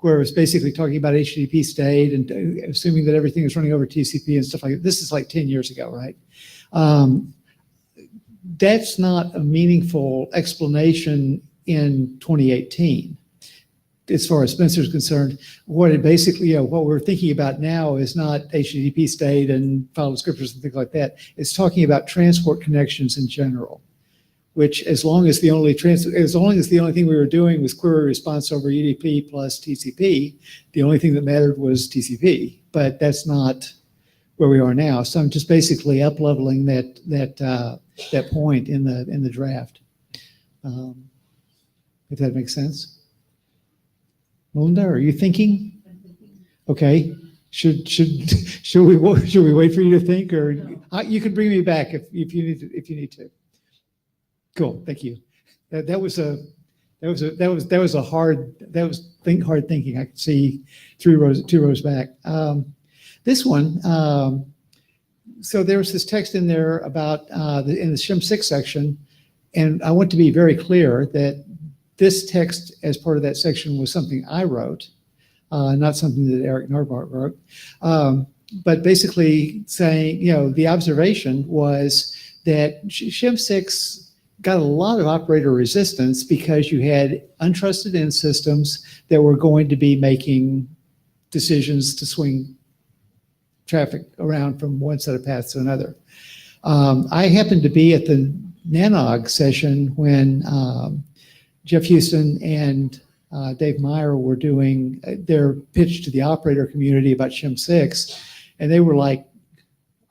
where it was basically talking about HTTP state and assuming that everything is running over TCP and stuff like that. This is like 10 years ago, right? That's not a meaningful explanation in 2018. As far as Spencer's concerned, what we're thinking about now is not HTTP state and file descriptors and things like that. It's talking about transport connections in general, which as long as the only thing we were doing was query response over UDP plus TCP, the only thing that mattered was TCP. But that's not where we are now. So I'm just basically up leveling that point in the draft. If that makes sense. Melinda, are you thinking? Okay. Should we wait for you to think, or you can bring me back if you need to. Cool. Thank you. That was hard thinking. I could see two rows back. This one. So there was this text in there about in the SHM-6 section, and I want to be very clear that this text as part of that section was something I wrote, not something that Eric Nordmark wrote. But basically saying, the observation was that SHM-6 got a lot of operator resistance because you had untrusted end systems that were going to be making decisions to swing traffic around from one set of paths to another. I happened to be at the NANOG session when Jeff Houston and Dave Meyer were doing their pitch to the operator community about SHM-6, and they were like,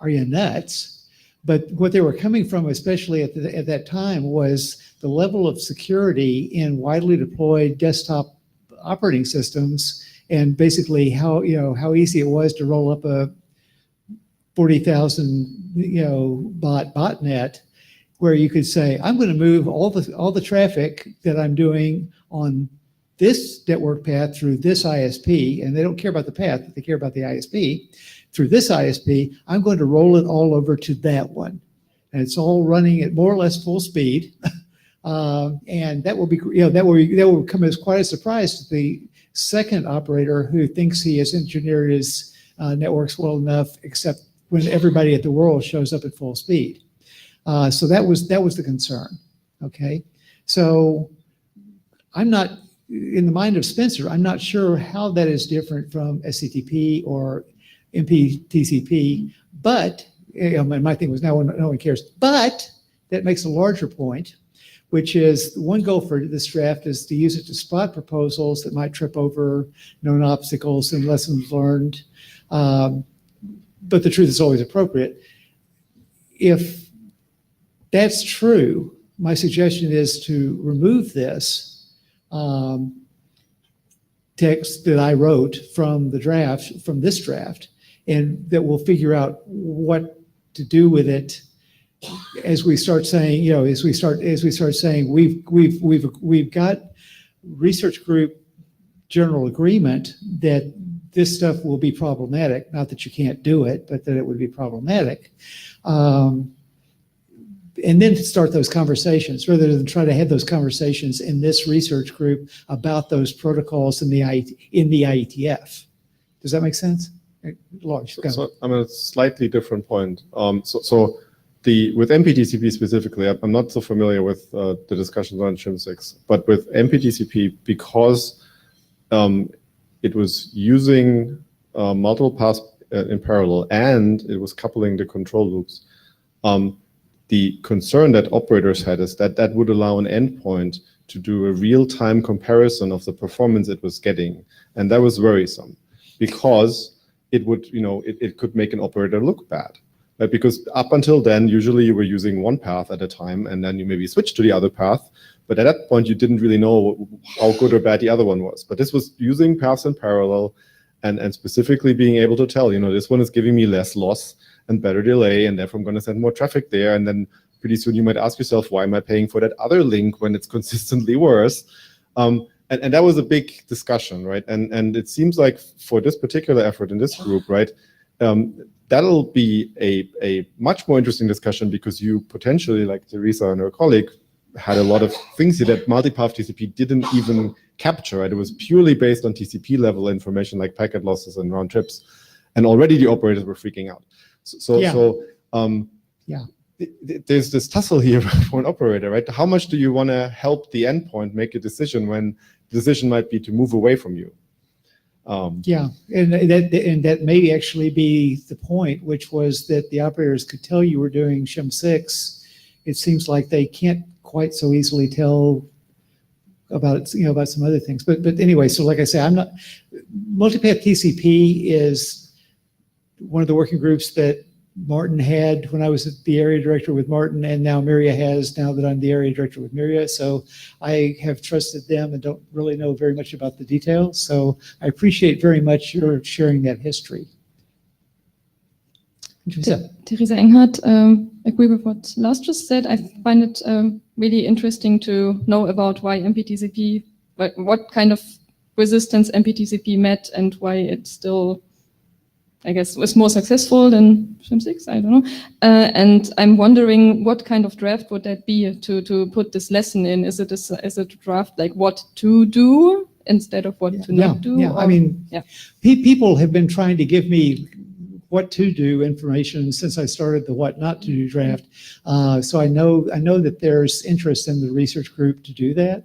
"Are you nuts?" But what they were coming from, especially at that time, was the level of security in widely deployed desktop operating systems, and basically how easy it was to roll up a 40,000 botnet, where you could say, I'm going to move all the traffic that I'm doing on this network path through this ISP, and they don't care about the path, but they care about the ISP. Through this ISP, I'm going to roll it all over to that one. And it's all running at more or less full speed. And that will come as quite a surprise to the second operator who thinks he has engineered his networks well enough, except when everybody at the world shows up at full speed. So that was the concern. Okay, so I'm not, in the mind of Spencer, I'm not sure how that is different from SCTP or MPTCP, but my thing was no one cares. But that makes a larger point, which is one goal for this draft is to use it to spot proposals that might trip over known obstacles and lessons learned. But the truth is always appropriate. If that's true, my suggestion is to remove this text that I wrote from this draft, and that we'll figure out what to do with it as we start saying, as we start saying we've got research group general agreement that this stuff will be problematic. Not that you can't do it, but that it would be problematic. And then start those conversations rather than try to have those conversations in this research group about those protocols in the IETF. Does that make sense? Lars, go. So I'm at a slightly different point. With MPTCP specifically, I'm not so familiar with the discussions on Shim6, but with MPTCP, because it was using multiple paths in parallel and it was coupling the control loops, the concern that operators had is that that would allow an endpoint to do a real-time comparison of the performance it was getting. And that was worrisome because it would, it could make an operator look bad. Right? Because up until then, usually you were using one path at a time and then you maybe switched to the other path. But at that point, you didn't really know how good or bad the other one was. But this was using paths in parallel and specifically being able to tell, this one is giving me less loss and better delay, and therefore I'm going to send more traffic there. And then pretty soon you might ask yourself, why am I paying for that other link when it's consistently worse? And that was a big discussion, right? And it seems like for this particular effort in this group, right, that'll be a much more interesting discussion because you potentially, like Teresa and her colleague, had a lot of things here that multipath TCP didn't even capture, right? It was purely based on TCP level information like packet losses and round trips. And already the operators were freaking out. There's this tussle here for an operator, right? How much do you want to help the endpoint make a decision when the decision might be to move away from you? And that may actually be the point, which was that the operators could tell you were doing Shim6. It seems like they can't quite so easily tell about about some other things. But anyway, so like I say, multipath TCP is one of the working groups that Martin had when I was the area director with Martin, and now Miria has now that I'm the area director with Miria. So I have trusted them and don't really know very much about the details. So I appreciate very much your sharing that history. Teresa Enghart, agree with what Lars just said. I find it really interesting to know about why MPTCP, what kind of resistance MPTCP met and why it still, I guess, was more successful than Shim6, I don't know. And I'm wondering what kind of draft would that be to put this lesson in? Is it a draft like what to do instead of what to not do? Yeah, I mean, people have been trying to give me what to do information since I started the what not to do draft. So I know that there's interest in the research group to do that.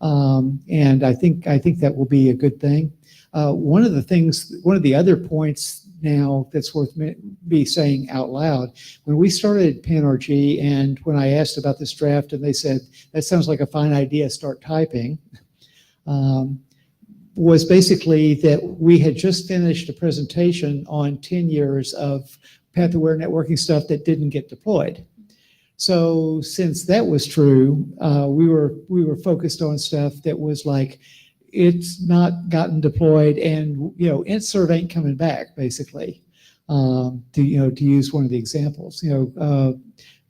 And I think that will be a good thing. One of the other points now that's worth me saying out loud, when we started PANRG and when I asked about this draft and they said, that sounds like a fine idea, start typing, was basically that we had just finished a presentation on 10 years of path-aware networking stuff that didn't get deployed. So since that was true, we were focused on stuff that was like, it's not gotten deployed and IntServe ain't coming back, basically, to use one of the examples.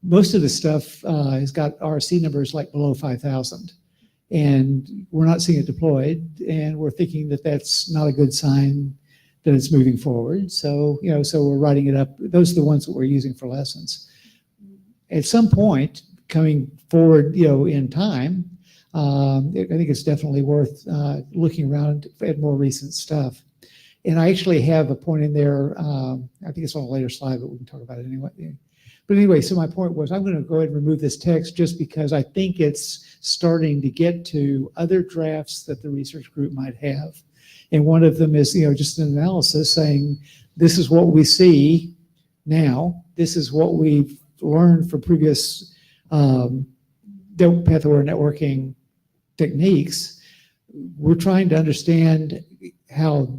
Most of the stuff has got RC numbers like below 5,000. And we're not seeing it deployed, and we're thinking that that's not a good sign that it's moving forward. So, so we're writing it up. Those are the ones that we're using for lessons. At some point, coming forward, in time, I think it's definitely worth looking around at more recent stuff. And I actually have a point in there, I think it's on a later slide, but we can talk about it anyway. But anyway, so my point was I'm going to go ahead and remove this text just because I think it's starting to get to other drafts that the research group might have. And one of them is, just an analysis saying, this is what we see now. This is what we've learned from previous path-aware networking techniques. We're trying to understand how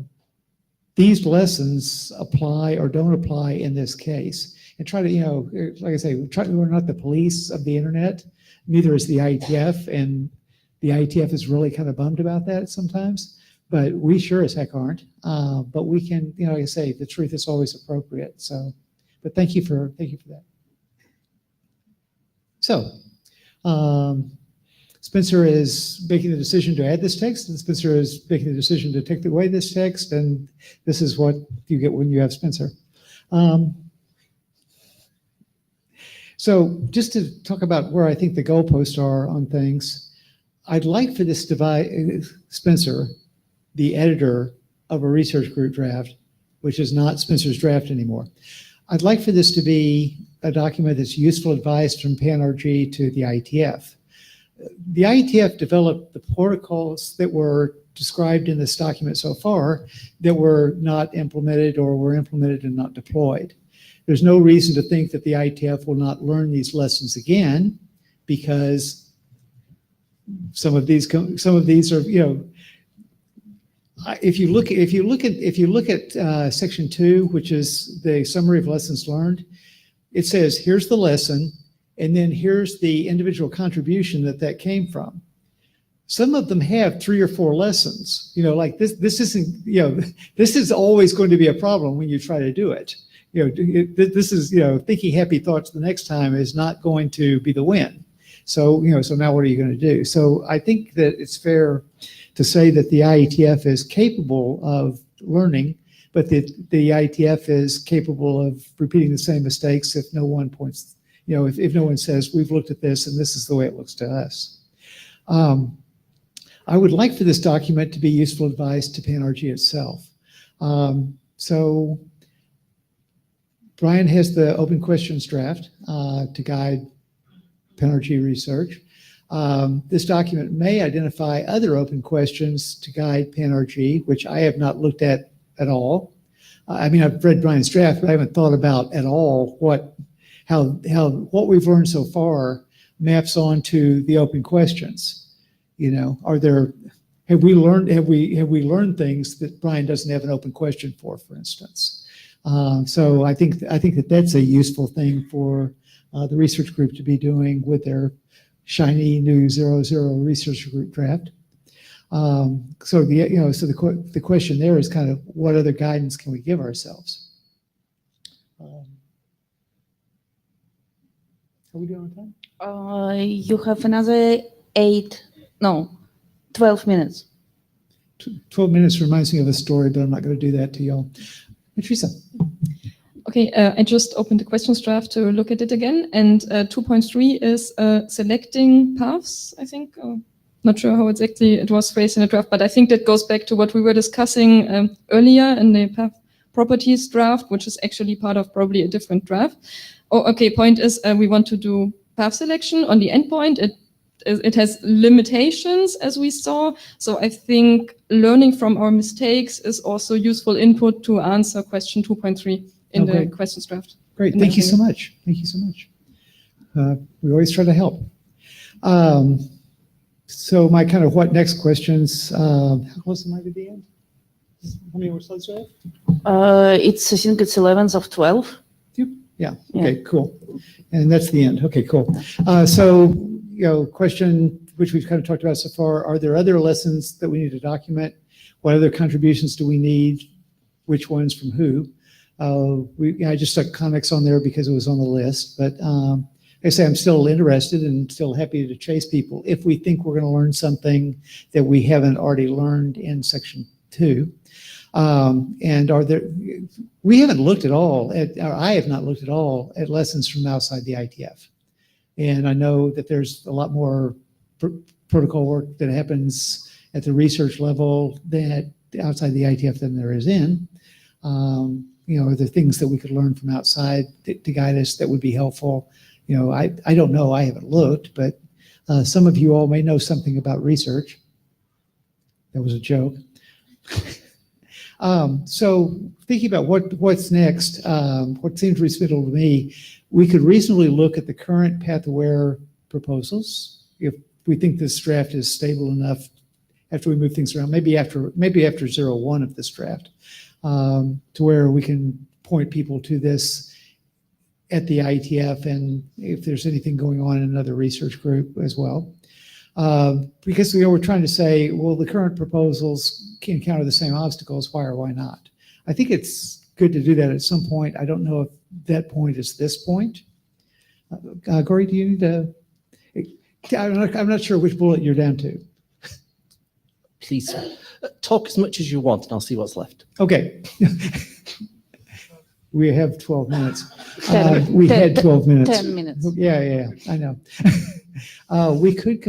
these lessons apply or don't apply in this case. And try to, like I say, we're not the police of the internet, neither is the IETF, and the IETF is really kind of bummed about that sometimes, but we sure as heck aren't. But we can, like I say, the truth is always appropriate. So, but thank you for that. So, Spencer is making the decision to add this text, and Spencer is making the decision to take away this text, and this is what you get when you have Spencer. So just to talk about where I think the goalposts are on things, I'd like for this Spencer, the editor of a research group draft, which is not Spencer's draft anymore. I'd like for this to be a document that's useful advice from PANRG to the IETF. The IETF developed the protocols that were described in this document so far that were not implemented or were implemented and not deployed. There's no reason to think that the IETF will not learn these lessons again, because some of these are, if you look at section 2, which is the summary of lessons learned, it says here's the lesson, and then here's the individual contribution that came from. Some of them have 3 or 4 lessons. Like this isn't, this is always going to be a problem when you try to do it. This is, thinking happy thoughts the next time is not going to be the win. So, so now what are you going to do? So I think that it's fair to say that the IETF is capable of learning, but the IETF is capable of repeating the same mistakes if no one points, if no one says, we've looked at this and this is the way it looks to us. I would like for this document to be useful advice to PANRG itself. So Brian has the open questions draft to guide PANRG research. This document may identify other open questions to guide PANRG, which I have not looked at all. I mean, I've read Brian's draft, but I haven't thought about at all how what we've learned so far maps onto the open questions. Have we learned things that Brian doesn't have an open question for instance? So I think that that's a useful thing for the research group to be doing with their shiny new 00 research group draft. So the question there is kind of what other guidance can we give ourselves? How are we doing on time? You have another 12 minutes. 12 minutes reminds me of a story, but I'm not going to do that to y'all. Teresa. Okay, I just opened the questions draft to look at it again, and 2.3 is selecting paths, I think. Not sure how exactly it was phrased in the draft, but I think that goes back to what we were discussing earlier in the path properties draft, which is actually part of probably a different draft. Oh, okay, point is we want to do path selection on the endpoint. It has limitations, as we saw. So I think learning from our mistakes is also useful input to answer question 2.3 in the questions draft. Great, thank you so much. Thank you so much. We always try to help. So my kind of what next questions, how close am I to the end? How many more slides do I have? I think it's 11th of 12. Yeah, okay, cool. And that's the end. Okay, cool. So, question which we've kind of talked about so far, are there other lessons that we need to document? What other contributions do we need? Which ones from who? I just stuck comics on there because it was on the list, but I say I'm still interested and still happy to chase people if we think we're going to learn something that we haven't already learned in section 2. And we haven't looked at all at, or I have not looked at all at lessons from outside the IETF. And I know that there's a lot more protocol work that happens at the research level that outside the IETF than there is in. Are there things that we could learn from outside to guide us that would be helpful? I don't know. I haven't looked, but some of you all may know something about research. That was a joke. So thinking about what's next, what seems reasonable to me, we could reasonably look at the current path-aware proposals. If we think this draft is stable enough after we move things around, maybe after 0.1 of this draft, to where we can point people to this at the IETF, and if there's anything going on in another research group as well. Because we're trying to say, well, the current proposals can encounter the same obstacles, why or why not? I think it's good to do that at some point. I don't know if that point is this point. Gori, do you need to? I'm not sure which bullet you're down to. Please, talk as much as you want, and I'll see what's left. Okay. We have 12 minutes. We had 12 minutes. 10 minutes. Yeah, I know. We could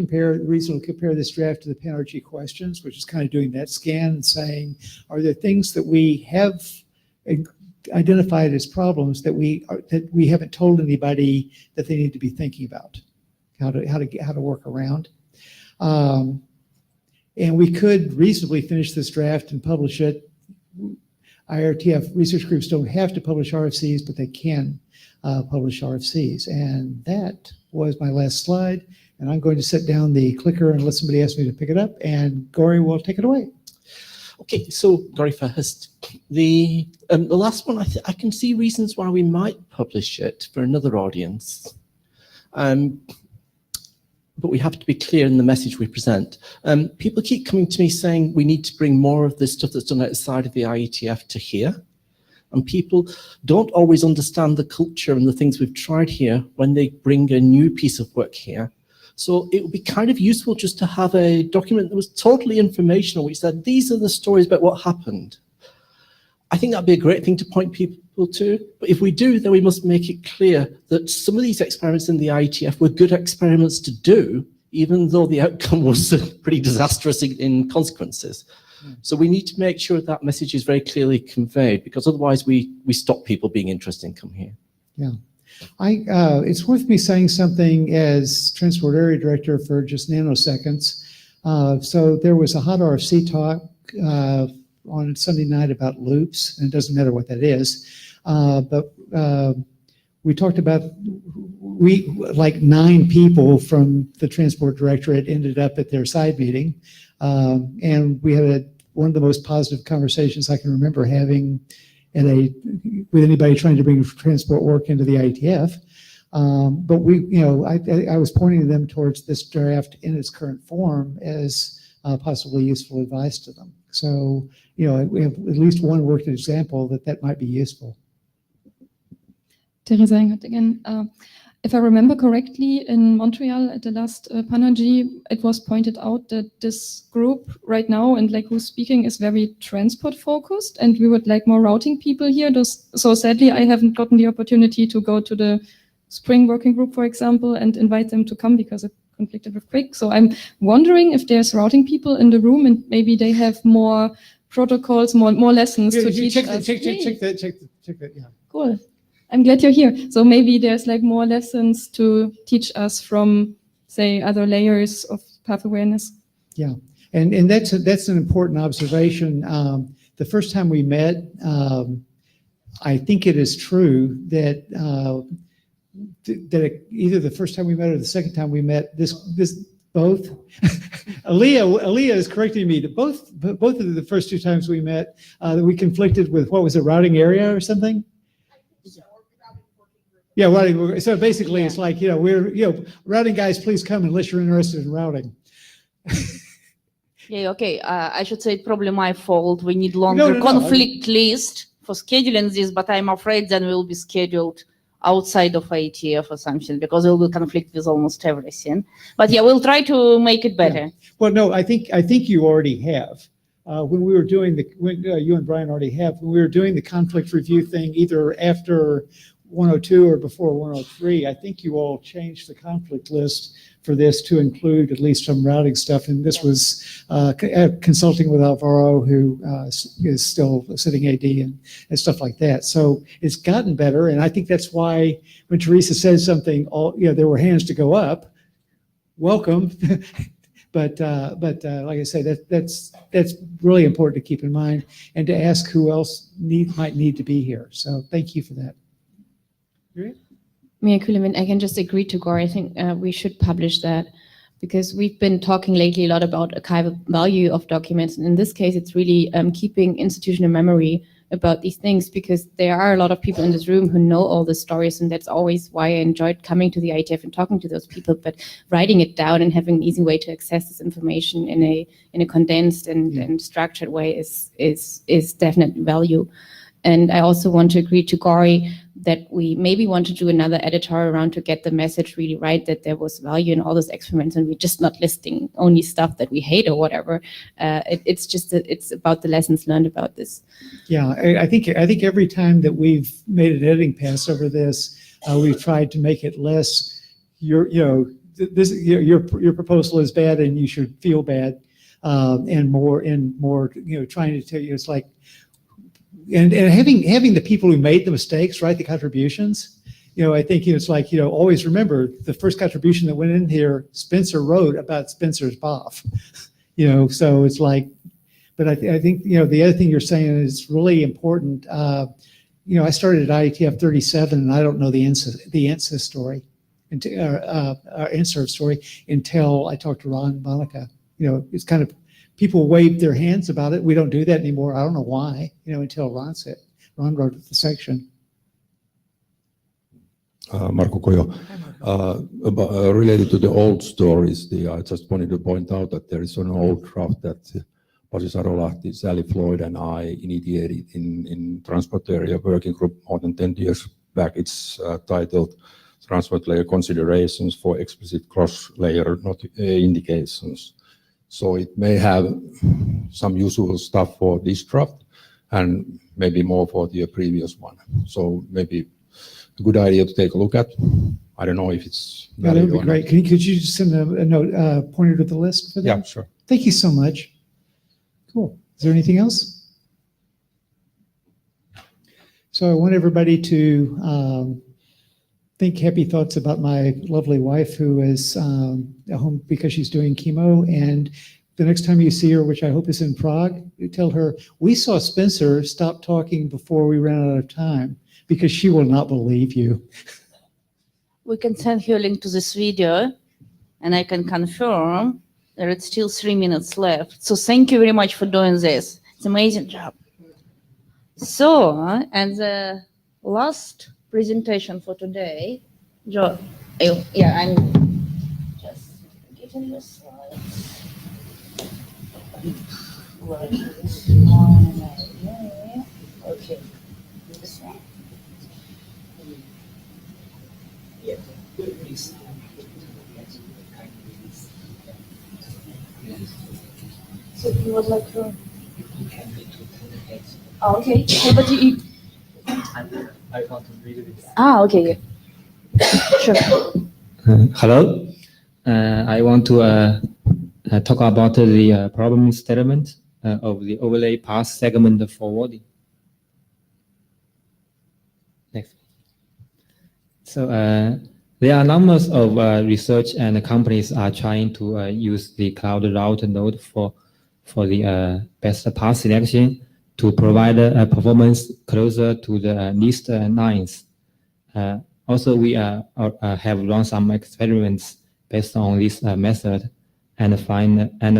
reasonably compare this draft to the PANRG questions, which is kind of doing that scan and saying, are there things that we have identified as problems that we haven't told anybody that they need to be thinking about, how to work around. And we could reasonably finish this draft and publish it. IETF research groups don't have to publish RFCs, but they can publish RFCs. And that was my last slide. And I'm going to set down the clicker and let somebody ask me to pick it up. And Gori will take it away. Okay, so Gori first. The last one, I can see reasons why we might publish it for another audience. But we have to be clear in the message we present. People keep coming to me saying we need to bring more of this stuff that's done outside of the IETF to here. And people don't always understand the culture and the things we've tried here when they bring a new piece of work here. So it would be kind of useful just to have a document that was totally informational, which said, these are the stories about what happened. I think that'd be a great thing to point people to. But if we do, then we must make it clear that some of these experiments in the IETF were good experiments to do, even though the outcome was pretty disastrous in consequences. So we need to make sure that message is very clearly conveyed, because otherwise we stop people being interested in coming here. Yeah. It's worth me saying something as Transport Area Director for just nanoseconds. So there was a hot RFC talk on Sunday night about loops, and it doesn't matter what that is. But we talked about, like 9 people from the Transport Directorate ended up at their side meeting. And we had one of the most positive conversations I can remember having with anybody trying to bring transport work into the IETF. But I was pointing them towards this draft in its current form as possibly useful advice to them. So, we have at least one worked example that might be useful. Teresa Engert again. If I remember correctly, in Montreal at the last PANRG, it was pointed out that this group right now, and like who's speaking, is very transport focused, and we would like more routing people here. So sadly, I haven't gotten the opportunity to go to the Spring Working Group, for example, and invite them to come because it conflicted with Quick. So I'm wondering if there's routing people in the room and maybe they have more protocols, more lessons to teach check us. check that, yeah. Cool. I'm glad you're here. So maybe there's like more lessons to teach us from, say, other layers of path awareness. Yeah, and that's an important observation. The first time we met, I think it is true that either the first time we met or the second time we met, this both. Aaliyah is correcting me that both of the first 2 times we met, that we conflicted with, what was it, routing area or something? Yeah, routing. So basically, it's like, we're, routing guys, please come unless you're interested in routing. Yeah, okay. I should say it's probably my fault. We need longer conflict list for scheduling this, but I'm afraid then we'll be scheduled outside of IETF or something, because it will conflict with almost everything. But yeah, we'll try to make it better. Yeah. Well, no, I think you already have. When we were doing you and Brian already have, when we were doing the conflict review thing, either after 102 or before 103, I think you all changed the conflict list for this to include at least some routing stuff. And this was consulting with Alvaro, who is still sitting AD and stuff like that. So it's gotten better. And I think that's why when Teresa says something, there were hands to go up. Welcome. But like I say, that's really important to keep in mind and to ask who else might need to be here. So thank you for that. Mia Kulimin, I can just agree to Gore. I think we should publish that because we've been talking lately a lot about archival value of documents. And in this case, it's really keeping institutional memory about these things, because there are a lot of people in this room who know all the stories, and that's always why I enjoyed coming to the IETF and talking to those people. But writing it down and having an easy way to access this information in a condensed and structured way is definite value. And I also want to agree to Gori that we maybe want to do another editorial round to get the message really right, that there was value in all those experiments, and we're just not listing only stuff that we hate or whatever. It's about the lessons learned about this. Yeah, I think every time that we've made an editing pass over this, we've tried to make it less. Your proposal is bad and you should feel bad, and more trying to tell you it's like. And having the people who made the mistakes write the contributions, I think it's like, always remember the first contribution that went in here, Spencer wrote about Spencer's BOF, so it's like, but I think, the other thing you're saying is really important. I started at IETF 37 and I don't know the INSA story, insert story until I talked to Ron and Monica. It's kind of, people waved their hands about it. We don't do that anymore. I don't know why, until Ron wrote the section. Marco Koyo, related to the old stories, I just wanted to point out that there is an old draft that Pasi Sarolahti, Sally Floyd, and I initiated in Transport Area Working Group more than 10 years back. It's titled Transport Layer Considerations for Explicit Cross-Layer Indications. So it may have some useful stuff for this draft and maybe more for the previous one. So maybe a good idea to take a look at. I don't know if it's valid. That would be great. Could you just send a note pointer to the list for that? Yeah, sure. Thank you so much. Cool. Is there anything else? So I want everybody to think happy thoughts about my lovely wife who is at home because she's doing chemo. And the next time you see her, which I hope is in Prague, you tell her, we saw Spencer stop talking before we ran out of time, because she will not believe you. We can send you a link to this video, and I can confirm there is still 3 minutes left. So thank you very much for doing this. It's an amazing job. So, and the last presentation for today, Joe. Yeah, I'm just getting the slides. Okay. This one. So you would like to? Oh, okay. But you I want to read it. Okay. Sure. Hello. I want to talk about the problem statement of the overlay path segment forwarding. Next. So there are numbers of research and companies are trying to use the cloud route node for the best path selection to provide a performance closer to the least nines. Also, we have run some experiments based on this method, and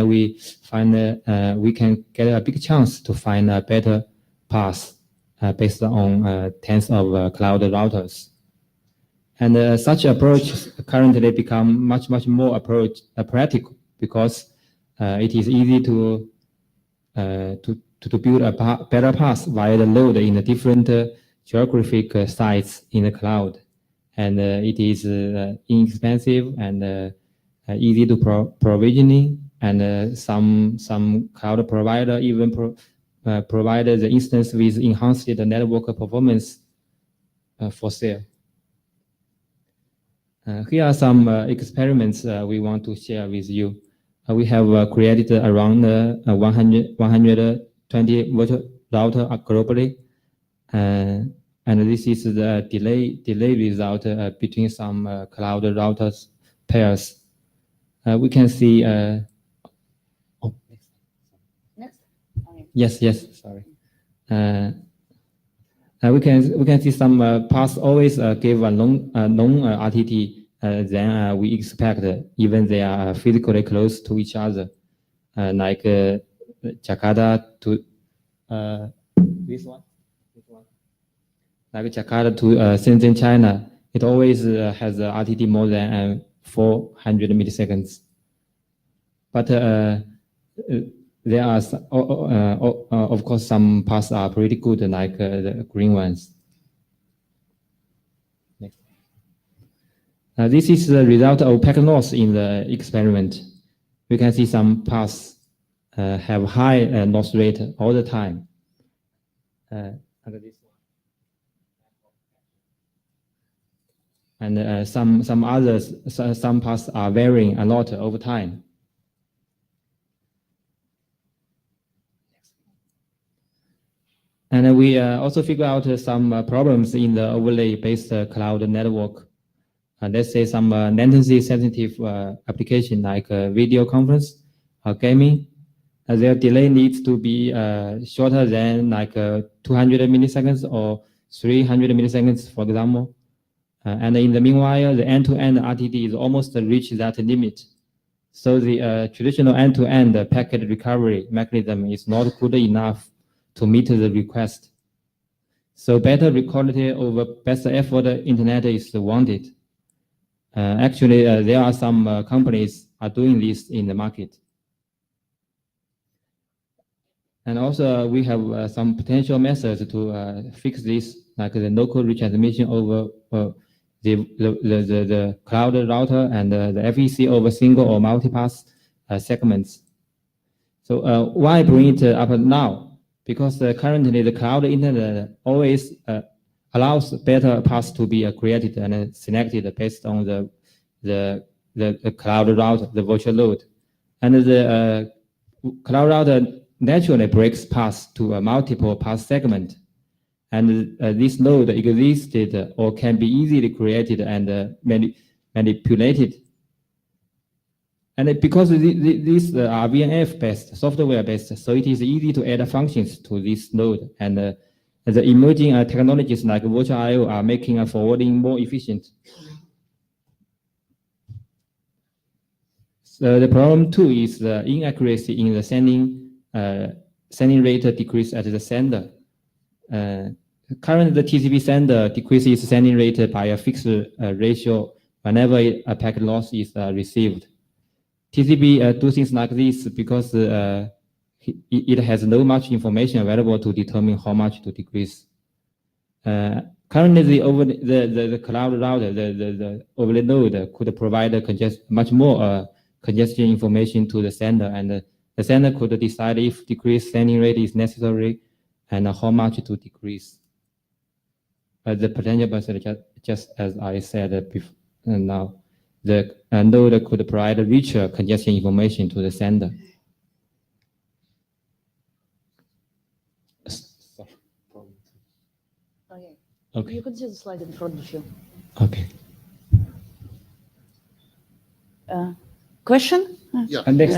we find we can get a big chance to find a better path based on tens of cloud routers. And such approach currently become much more practical, because it is easy to build a better path via the load in the different geographic sites in the cloud, and it is inexpensive and easy to provisioning, and some cloud provider even provide the instance with enhanced network performance for sale. Here are some experiments we want to share with you. We have created around 120 virtual router globally, and this is the delay result between some cloud routers pairs. We can see. Next. Yes. Sorry. We can see some paths always give a long RTT than we expect, even they are physically close to each other, like Jakarta to this one, like Jakarta to Shenzhen, China. It always has a RTT more than 400 milliseconds, but there are, of course, some paths are pretty good, like the green ones. Next. This is the result of packet loss in the experiment. We can see some paths have high loss rate all the time. Under this one. And some others, some paths are varying a lot over time. And we also figure out some problems in the overlay-based cloud network. Let's say some latency-sensitive application like video conference or gaming. Their delay needs to be shorter than like 200 milliseconds or 300 milliseconds, for example. And in the meanwhile, the end-to-end RTT is almost reached that limit. So the traditional end-to-end packet recovery mechanism is not good enough to meet the request. So better quality over best effort internet is wanted. Actually, there are some companies are doing this in the market. And also we have some potential methods to fix this, like the local retransmission over the cloud router and the FEC over single or multipath segments. So why bring it up now? Because currently the cloud internet always allows better paths to be created and selected based on the cloud router, the virtual load. And the cloud router naturally breaks paths to a multiple path segment. And this load existed or can be easily created and manipulated. And because these are VNF-based, software-based, so it is easy to add functions to this node. And the emerging technologies like virtual I/O are making forwarding more efficient. So the problem too is the inaccuracy in the sending rate decrease at the sender. Currently, the TCP sender decreases sending rate by a fixed ratio whenever a packet loss is received. TCP do things like this because it has no much information available to determine how much to decrease. Currently, the cloud router, the overlay node could provide much more congestion information to the sender, and the sender could decide if decreased sending rate is necessary and how much to decrease. The potential method, just as I said before, now, the node could provide richer congestion information to the sender. Okay. You can see the slide in front of you. Okay. Question? Yeah. Next.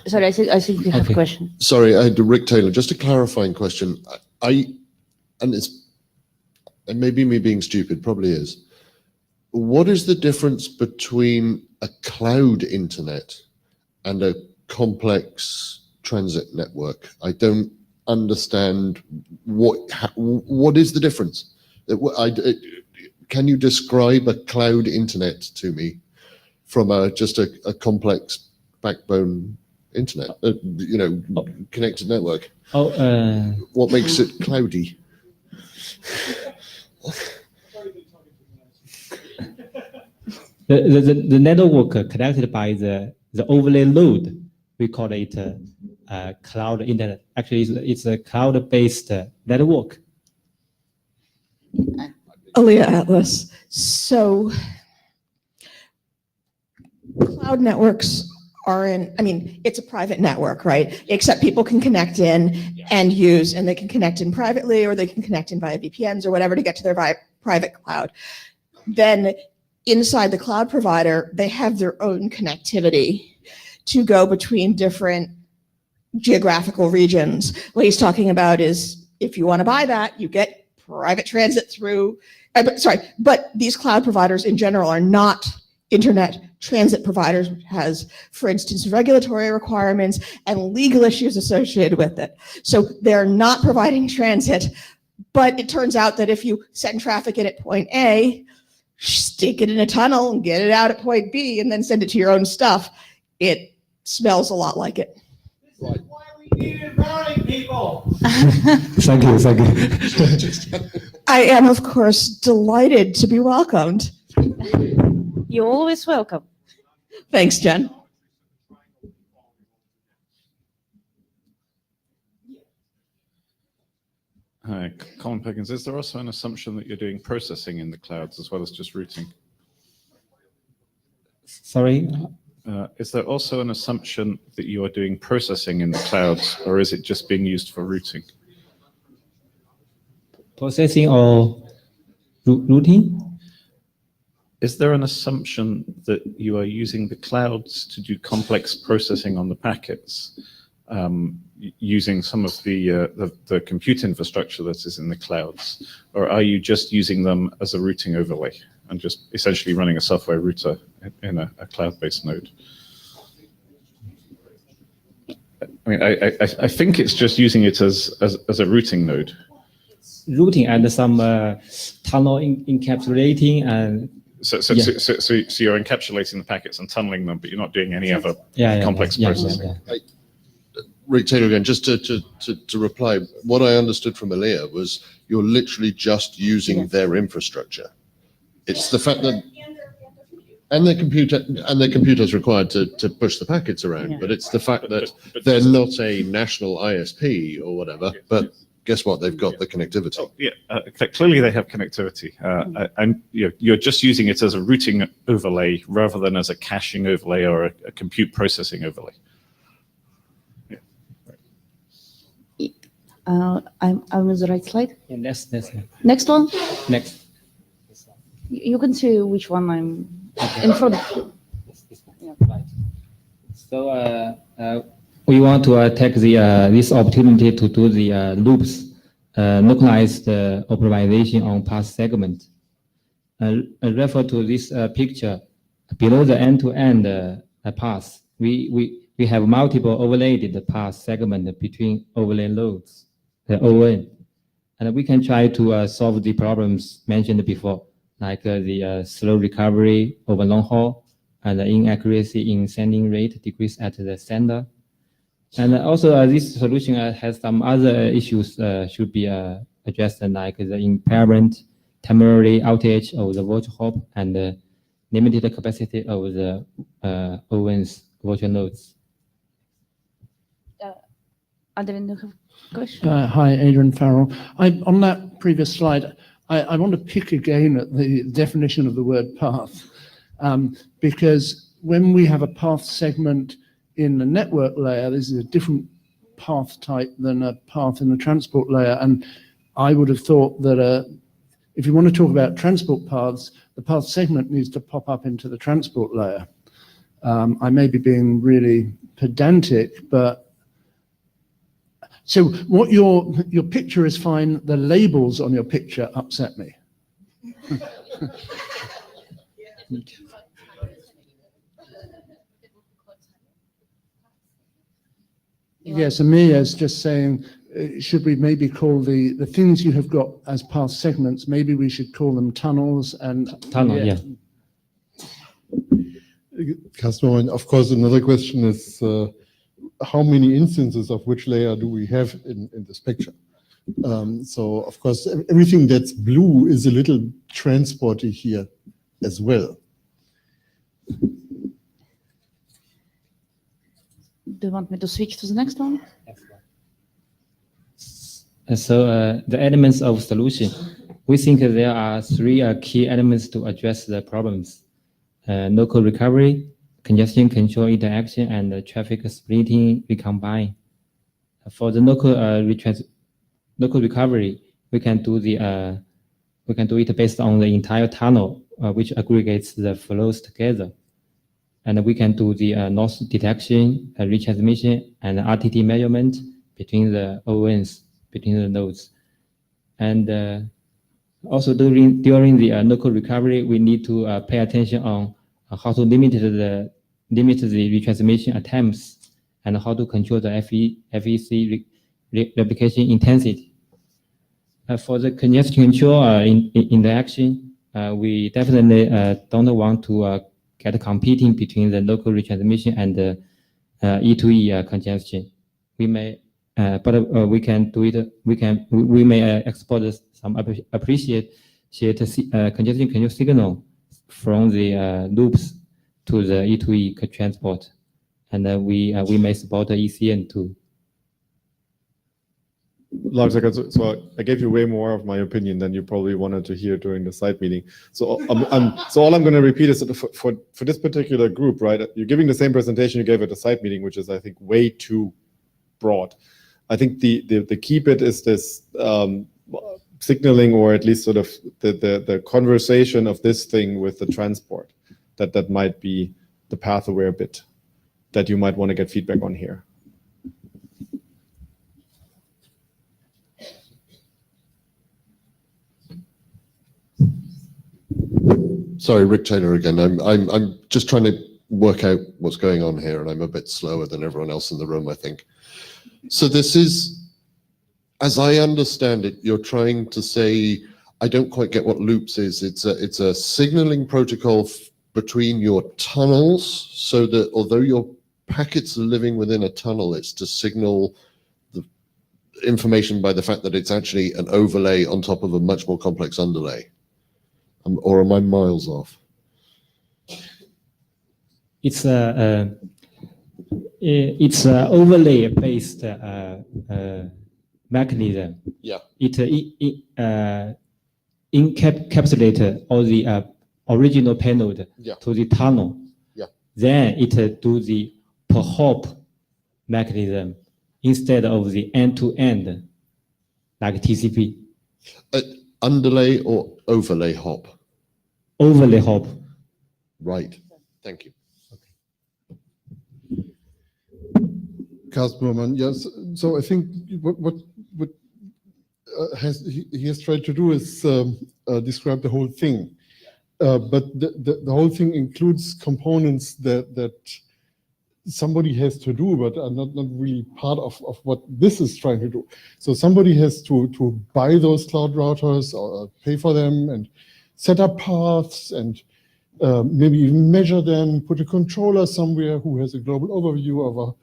Sorry, I think you have a question. Sorry, Rick Taylor, just a clarifying question. And maybe me being stupid, probably is. What is the difference between a cloud internet and a complex transit network? I don't understand what is the difference? Can you describe a cloud internet to me from just a complex backbone internet, connected network? What makes it cloudy? The network connected by the overlay load, we call it cloud internet. Actually, it's a cloud-based network. Aaliyah Atlas. So cloud networks are it's a private network, right? Except people can connect in and use, and they can connect in privately, or they can connect in via VPNs or whatever to get to their private cloud. Then inside the cloud provider, they have their own connectivity to go between different geographical regions. What he's talking about is if you want to buy that, you get private transit through, but these cloud providers in general are not internet transit providers, which has, for instance, regulatory requirements and legal issues associated with it. So they're not providing transit, but it turns out that if you send traffic in at point A, stick it in a tunnel and get it out at point B, and then send it to your own stuff, it smells a lot like it. Why we needed warning people. Thank you. I am, of course, delighted to be welcomed. You're always welcome. Thanks, Jen. Hi, Colin Pickens. Is there also an assumption that you're doing processing in the clouds as well as just routing? Sorry? Is there also an assumption that you are doing processing in the clouds, or is it just being used for routing? Processing or routing? Is there an assumption that you are using the clouds to do complex processing on the packets, using some of the compute infrastructure that is in the clouds, or are you just using them as a routing overlay and just essentially running a software router in a cloud-based node? I mean, I think it's just using it as a routing node. Routing and some tunnel encapsulating and. So you're encapsulating the packets and tunneling them, but you're not doing any other complex processing. Rick Taylor again, just to reply, what I understood from Aaliyah was you're literally just using their infrastructure. It's the fact that and their computer is required to push the packets around, but it's the fact that they're not a national ISP or whatever, but guess what? They've got the connectivity. Oh, yeah, clearly they have connectivity, and you're just using it as a routing overlay rather than as a caching overlay or a compute processing overlay. I'm on the right slide. Yeah, next one. Next one. Next. You can see which one I'm in front of. Yeah, right. So we want to take this opportunity to do the loops, localized optimization on path segment. Refer to this picture. Below the end-to-end path, we have multiple overlaid path segment between overlay nodes, the ON, and we can try to solve the problems mentioned before, like the slow recovery over long haul and the inaccuracy in sending rate decrease at the sender. And also this solution has some other issues should be addressed, like the impairment, temporary outage of the virtual hop, and the limited capacity of the ON's virtual nodes. Adrian, you have a question? Hi, Adrian Farrell. On that previous slide, I want to pick again at the definition of the word path, because when we have a path segment in the network layer, this is a different path type than a path in the transport layer. And I would have thought that if you want to talk about transport paths, the path segment needs to pop up into the transport layer. I may be being really pedantic, but so what your picture is fine. The labels on your picture upset me. Yes, Amelia is just saying, should we maybe call the things you have got as path segments, maybe we should call them tunnels and... Tunnel, yeah. Casper, and of course, another question is how many instances of which layer do we have in this picture? So, of course, everything that's blue is a little transporty here as well. Do you want me to switch to the next one? So the elements of solution, we think there are three key elements to address the problems: local recovery, congestion control interaction, and traffic splitting recombine. For the local recovery, we can do it based on the entire tunnel, which aggregates the flows together. And we can do the loss detection, retransmission, and RTT measurement between the ONs, between the nodes. And also during the local recovery, we need to pay attention on how to limit the retransmission attempts and how to control the FEC replication intensity. For the congestion control in the action, we definitely don't want to get competing between the local retransmission and the E2E congestion. We may, but we can do it. We may export some appreciate congestion control signal from the loops to the E2E transport, and we may support the ECN too. Lars, so I gave you way more of my opinion than you probably wanted to hear during the site meeting. So so all I'm going to repeat is that for this particular group, right? You're giving the same presentation you gave at the site meeting, which is, I think, way too broad. I think the key bit is this signaling, or at least sort of the conversation of this thing with the transport. That might be the path-aware bit that you might want to get feedback on here. Sorry, Rick Taylor again. I'm just trying to work out what's going on here, and I'm a bit slower than everyone else in the room, I think. So this is, as I understand it, you're trying to say, I don't quite get what loops is. It's a signaling protocol between your tunnels, so that although your packets are living within a tunnel, it's to signal the information by the fact that it's actually an overlay on top of a much more complex underlay. Or am I miles off? It's a overlay-based mechanism. Yeah. It encapsulates all the original payload to the tunnel. Yeah. Then it do the per hop mechanism instead of the end-to-end, like TCP. Underlay or overlay hop? Overlay hop. Right. Thank you. Carsten Burman, yes. So I think what he has tried to do is describe the whole thing. But the whole thing includes components that somebody has to do, but are not really part of what this is trying to do. So somebody has to buy those cloud routers or pay for them and set up paths and maybe even measure them, put a controller somewhere who has a global overview over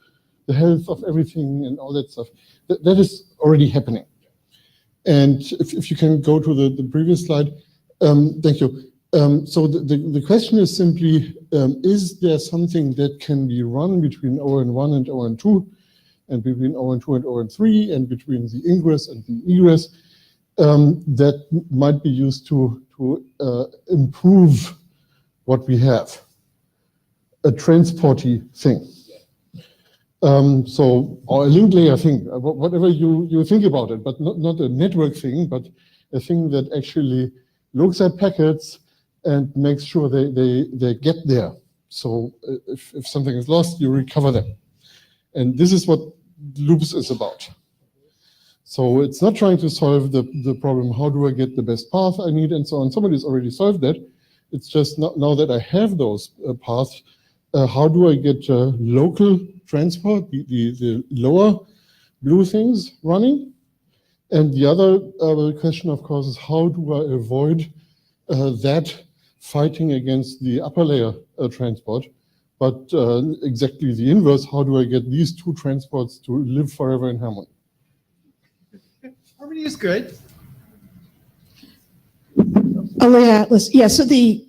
the health of everything and all that stuff. That is already happening. And if you can go to the previous slide, thank you. So the question is simply, is there something that can be run between ON1 and ON2, and between ON2 and ON3, and between the ingress and the egress, that might be used to improve what we have, a transporty thing. Or a link layer thing, whatever you think about it, but not a network thing, but a thing that actually looks at packets and makes sure they get there. So if something is lost, you recover them. And this is what loops is about. So it's not trying to solve the problem, how do I get the best path I need and so on. Somebody's already solved that. It's just now that I have those paths, how do I get local transport, the lower blue things running? And the other question, of course, is how do I avoid that fighting against the upper layer transport, but exactly the inverse, how do I get these two transports to live forever in harmony? Harmony is good. Atlas, yeah, so the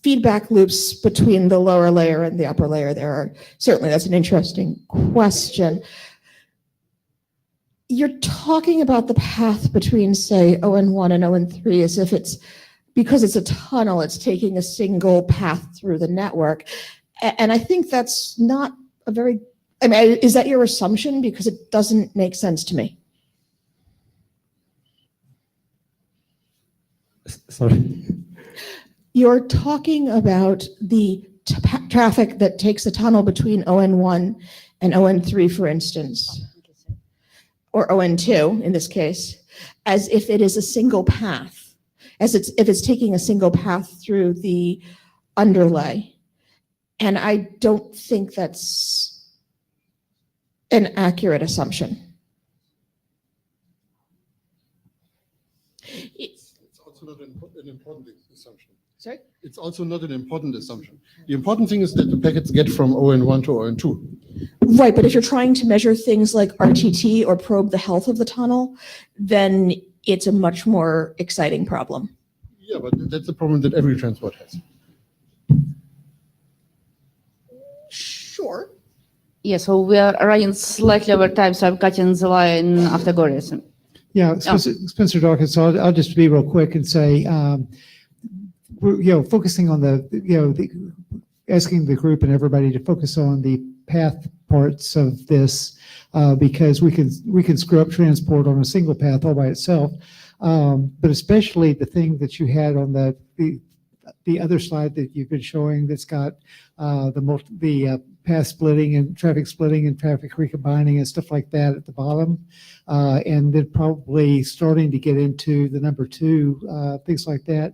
feedback loops between the lower layer and the upper layer there are, certainly that's an interesting question. you're talking about the path between, say, ON1 and ON3 as if it's, because it's a tunnel, it's taking a single path through the network. And I think that's not a very, I mean, is that your assumption? Because it doesn't make sense to me. Sorry. You're talking about the traffic that takes the tunnel between ON1 and ON3, for instance, or ON2 in this case, as if it is a single path, as if it's taking a single path through the underlay. And I don't think that's an accurate assumption. It's also not an important assumption. Sorry? It's also not an important assumption. The important thing is that the packets get from ON1 to ON2. Right, but if you're trying to measure things like RTT or probe the health of the tunnel, then it's a much more exciting problem. Yeah, but that's the problem that every transport has. Sure. Yeah, so we are running slightly over time, so I'm cutting the line after Goris. Yeah, Spencer Dawkins, so I'll just be real quick and say, we're, focusing on asking the group and everybody to focus on the path parts of this, because we can screw up transport on a single path all by itself, but especially the thing that you had on the other slide that you've been showing that's got the path splitting and traffic recombining and stuff like that at the bottom, and then probably starting to get into the number 2, things like that.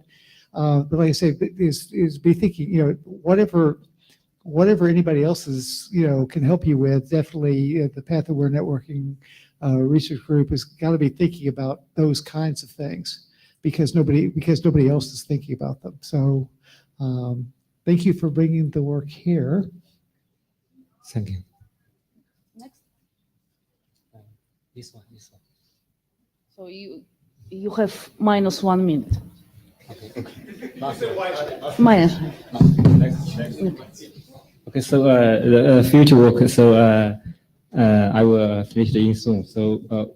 But like I say, is be thinking, whatever anybody else is, can help you with, definitely the Path Aware Networking research group has got to be thinking about those kinds of things because nobody else is thinking about them. So thank you for bringing the work here. Thank you. Next. This one. So you have -1 minute. Okay. Minus. Okay, so the future work, so I will finish it soon. So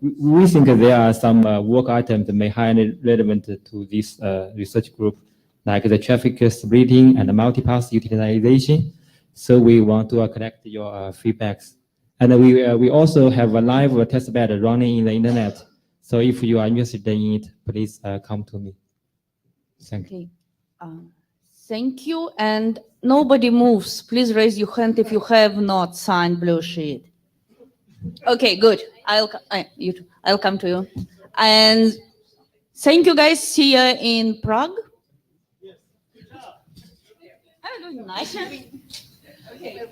we think there are some work items that may highly relevant to this research group, like the traffic splitting and the multipath utilization. So we want to collect your feedbacks. And we also have a live test bed running in the internet. So if you are interested in it, please come to me. Thank you. Okay. Thank you. And nobody moves. Please raise your hand if you have not signed blue sheet. Okay, good. I'll come to you. And thank you, guys. See you in Prague. Yes. I'm doing nice. Okay.